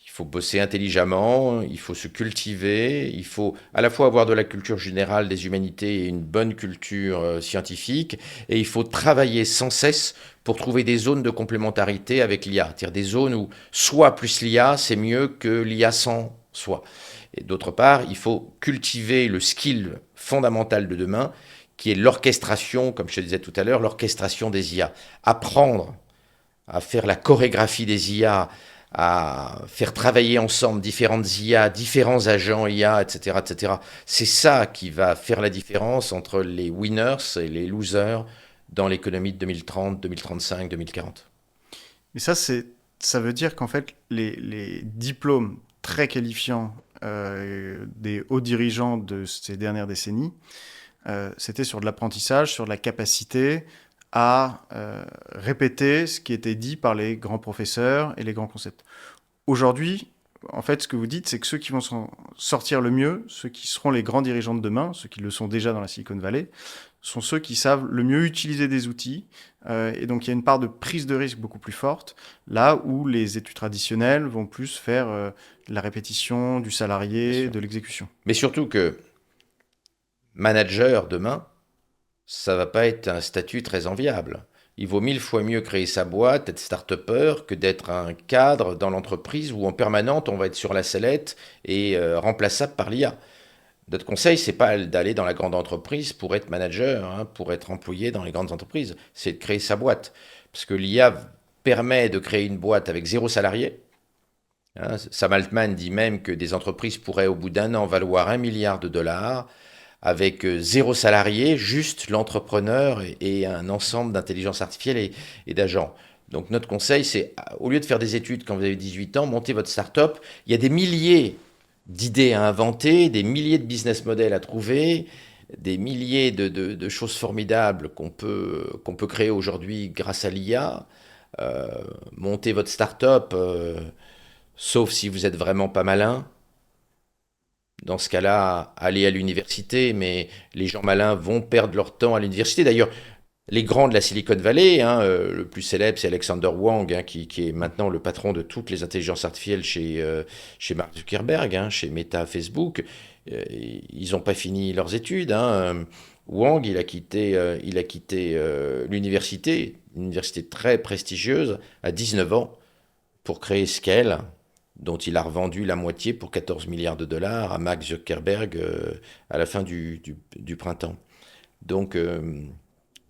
Il faut bosser intelligemment, il faut se cultiver, il faut à la fois avoir de la culture générale des humanités et une bonne culture scientifique, et il faut travailler sans cesse pour trouver des zones de complémentarité avec l'IA, c'est-à-dire des zones où soit plus l'IA, c'est mieux que l'IA sans soi. Et d'autre part, il faut cultiver le skill fondamental de demain, qui est l'orchestration, comme je te disais tout à l'heure, l'orchestration des IA. Apprendre à faire la chorégraphie des IA, à faire travailler ensemble différentes IA, différents agents IA, etc., etc. C'est ça qui va faire la différence entre les winners et les losers dans l'économie de 2030, 2035, 2040.
Mais ça veut dire qu'en fait, les diplômes très qualifiants des hauts dirigeants de ces dernières décennies, c'était sur de l'apprentissage, sur de la capacité à répéter ce qui était dit par les grands professeurs et les grands concepts. Aujourd'hui, en fait, ce que vous dites, c'est que ceux qui vont s'en sortir le mieux, ceux qui seront les grands dirigeants de demain, ceux qui le sont déjà dans la Silicon Valley, sont ceux qui savent le mieux utiliser des outils. Et donc, il y a une part de prise de risque beaucoup plus forte, là où les études traditionnelles vont plus faire la répétition du salarié, de l'exécution.
Mais surtout que manager demain, ça va pas être un statut très enviable. Il vaut 1000 fois mieux créer sa boîte, être start-upper, que d'être un cadre dans l'entreprise où en permanente on va être sur la sellette et remplaçable par l'IA. Notre conseil, c'est pas d'aller dans la grande entreprise pour être manager, hein, pour être employé dans les grandes entreprises. C'est de créer sa boîte. Parce que l'IA permet de créer une boîte avec 0 salarié. Hein, Sam Altman dit même que des entreprises pourraient au bout d'un an valoir 1 milliard de dollars avec 0 salarié, juste l'entrepreneur et un ensemble d'intelligence artificielle et d'agents. Donc notre conseil, c'est au lieu de faire des études quand vous avez 18 ans, montez votre start-up. Il y a des milliers d'idées à inventer, des milliers de business models à trouver, des milliers de choses formidables qu'on peut créer aujourd'hui grâce à l'IA. Montez votre start-up, sauf si vous êtes vraiment pas malin. Dans ce cas-là, allez à l'université, mais les gens malins vont perdre leur temps à l'université. D'ailleurs, les grands de la Silicon Valley, hein, le plus célèbre, c'est Alexander Wang, hein, qui est maintenant le patron de toutes les intelligences artificielles chez Mark Zuckerberg, hein, chez Meta, Facebook. Ils n'ont pas fini leurs études. Hein. Wang, il a quitté l'université, une université très prestigieuse, à 19 ans, pour créer Scale, dont il a revendu la moitié pour 14 milliards de dollars à Mark Zuckerberg à la fin du printemps. Donc,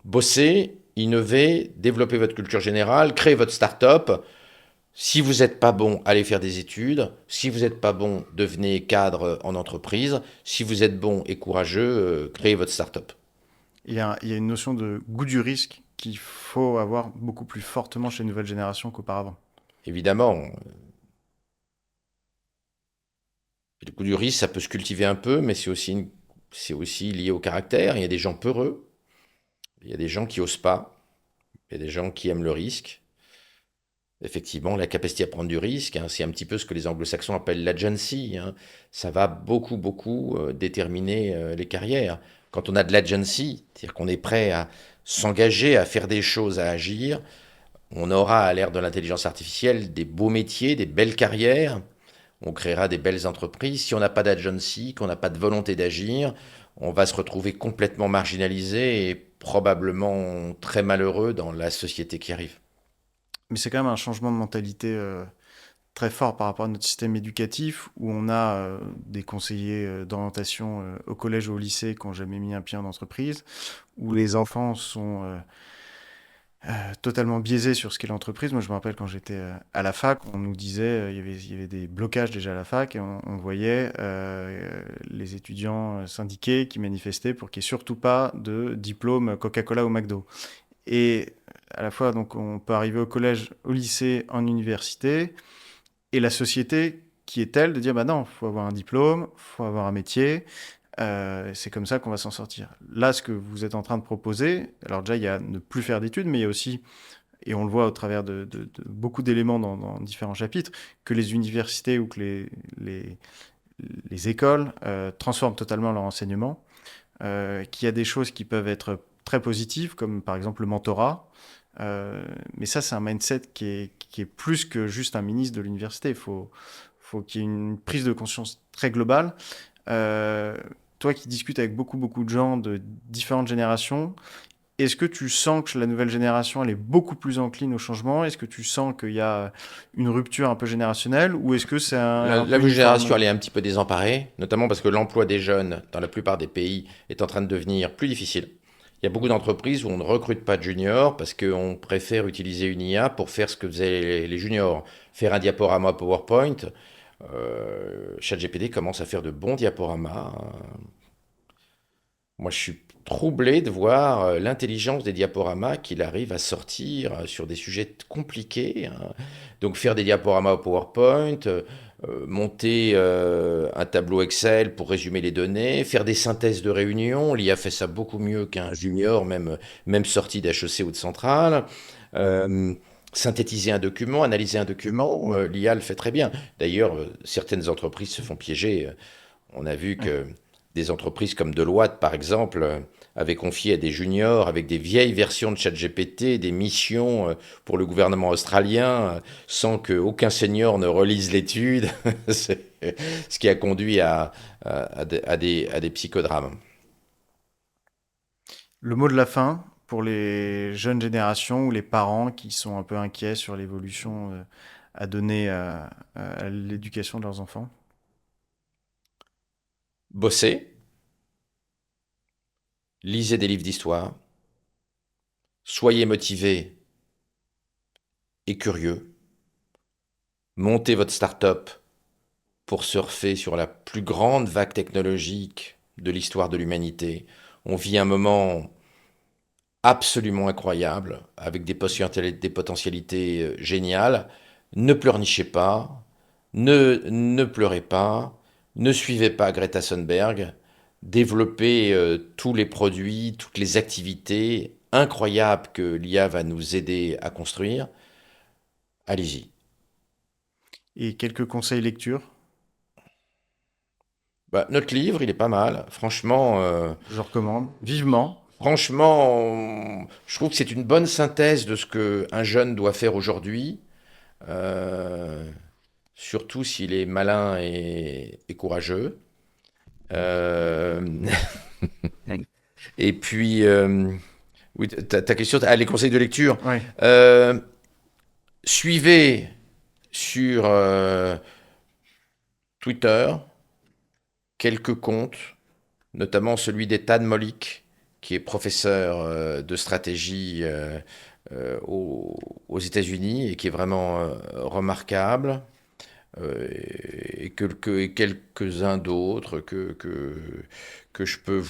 bossez, innovez, développez votre culture générale, créez votre start-up. Si vous n'êtes pas bon, allez faire des études. Si vous n'êtes pas bon, devenez cadre en entreprise. Si vous êtes bon et courageux, créez votre start-up.
Il y a une notion de goût du risque qu'il faut avoir beaucoup plus fortement chez les nouvelles générations qu'auparavant.
Évidemment, le goût du risque, ça peut se cultiver un peu, mais c'est aussi lié au caractère. Il y a des gens peureux, il y a des gens qui osent pas, il y a des gens qui aiment le risque. Effectivement, la capacité à prendre du risque, hein, c'est un petit peu ce que les anglo-saxons appellent l'agency. Hein. Ça va beaucoup, beaucoup déterminer les carrières. Quand on a de l'agency, c'est-à-dire qu'on est prêt à s'engager, à faire des choses, à agir, on aura à l'ère de l'intelligence artificielle des beaux métiers, des belles carrières, on créera des belles entreprises. Si on n'a pas d'agency, qu'on n'a pas de volonté d'agir, on va se retrouver complètement marginalisé et probablement très malheureux dans la société qui arrive.
Mais c'est quand même un changement de mentalité très fort par rapport à notre système éducatif, où on a des conseillers d'orientation au collège ou au lycée qui n'ont jamais mis un pied en entreprise, où les enfants sont totalement biaisé sur ce qu'est l'entreprise. Moi, je me rappelle quand j'étais à la fac, on nous disait, il y avait des blocages déjà à la fac, et on voyait les étudiants syndiqués qui manifestaient pour qu'il n'y ait surtout pas de diplôme Coca-Cola ou McDo. Et à la fois, donc, on peut arriver au collège, au lycée, en université, et la société qui est telle de dire, bah non, il faut avoir un diplôme, il faut avoir un métier, c'est comme ça qu'on va s'en sortir. Là, ce que vous êtes en train de proposer, alors déjà, il y a ne plus faire d'études, mais il y a aussi, et on le voit au travers de beaucoup d'éléments dans différents chapitres, que les universités ou que les écoles transforment totalement leur enseignement, qu'il y a des choses qui peuvent être très positives, comme par exemple le mentorat. Mais ça, c'est un mindset qui est plus que juste un ministre de l'université. Faut qu'il y ait une prise de conscience très globale. Euh, Toi qui discutes avec beaucoup de gens de différentes générations, est-ce que tu sens que la nouvelle génération elle est beaucoup plus encline au changement? Est-ce que tu sens qu'il y a une rupture un peu générationnelle ou est-ce que c'est
La,
un
la
peu
nouvelle génération,
uniforme?
elle est un petit peu désemparée, notamment parce que l'emploi des jeunes, dans la plupart des pays, est en train de devenir plus difficile. Il y a beaucoup d'entreprises où on ne recrute pas de juniors parce qu'on préfère utiliser une IA pour faire ce que faisaient les juniors. Faire un diaporama PowerPoint. ChatGPT commence à faire de bons diaporamas. Moi, je suis troublé de voir l'intelligence des diaporamas qu'il arrive à sortir sur des sujets compliqués, hein. Donc, faire des diaporamas au PowerPoint, monter un tableau Excel pour résumer les données, faire des synthèses de réunions. L'IA fait ça beaucoup mieux qu'un junior, même sorti d'HEC ou de Centrale. Euh, Synthétiser un document, analyser un document, l'IA le fait très bien. D'ailleurs, certaines entreprises se font piéger. On a vu
Ouais.
que des entreprises comme Deloitte, par exemple, avaient confié à des juniors, avec des vieilles versions de ChatGPT, des missions pour le gouvernement australien, sans qu'aucun senior ne relise l'étude, ce qui a conduit à des psychodrames.
Le mot de la fin pour les jeunes générations ou les parents qui sont un peu inquiets sur l'évolution à donner à l'éducation de leurs enfants.
Bossez, lisez des livres d'histoire, soyez motivés et curieux, montez votre start-up pour surfer sur la plus grande vague technologique de l'histoire de l'humanité. On vit un moment absolument incroyable, avec des potentialités géniales. Ne pleurnichez pas, ne pleurez pas, ne suivez pas Greta Thunberg, développez tous les produits, toutes les activités incroyables que l'IA va nous aider à construire. Allez-y.
Et quelques conseils lecture,
Bah, notre livre, il est pas mal. Franchement,
je recommande vivement.
je trouve que c'est une bonne synthèse de ce qu'un jeune doit faire aujourd'hui. Euh, Surtout s'il est malin et courageux. Euh, et puis, oui, ta question, les conseils de lecture.
Ouais.
Euh, Suivez sur Twitter quelques comptes, notamment celui d'Ethan Mollick, qui est professeur de stratégie aux États-Unis et qui est vraiment remarquable. Et quelques-uns d'autres que je peux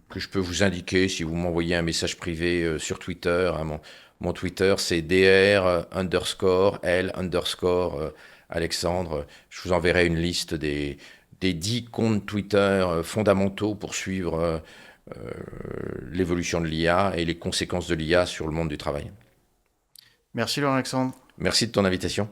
que je peux vous indiquer si vous m'envoyez un message privé sur Twitter. Hein. Mon Twitter, c'est dr_l_ Alexandre. Je vous enverrai une liste des 10 comptes Twitter fondamentaux pour suivre l'évolution de l'IA et les conséquences de l'IA sur le monde du travail.
Merci Laurent Alexandre.
Merci de ton invitation.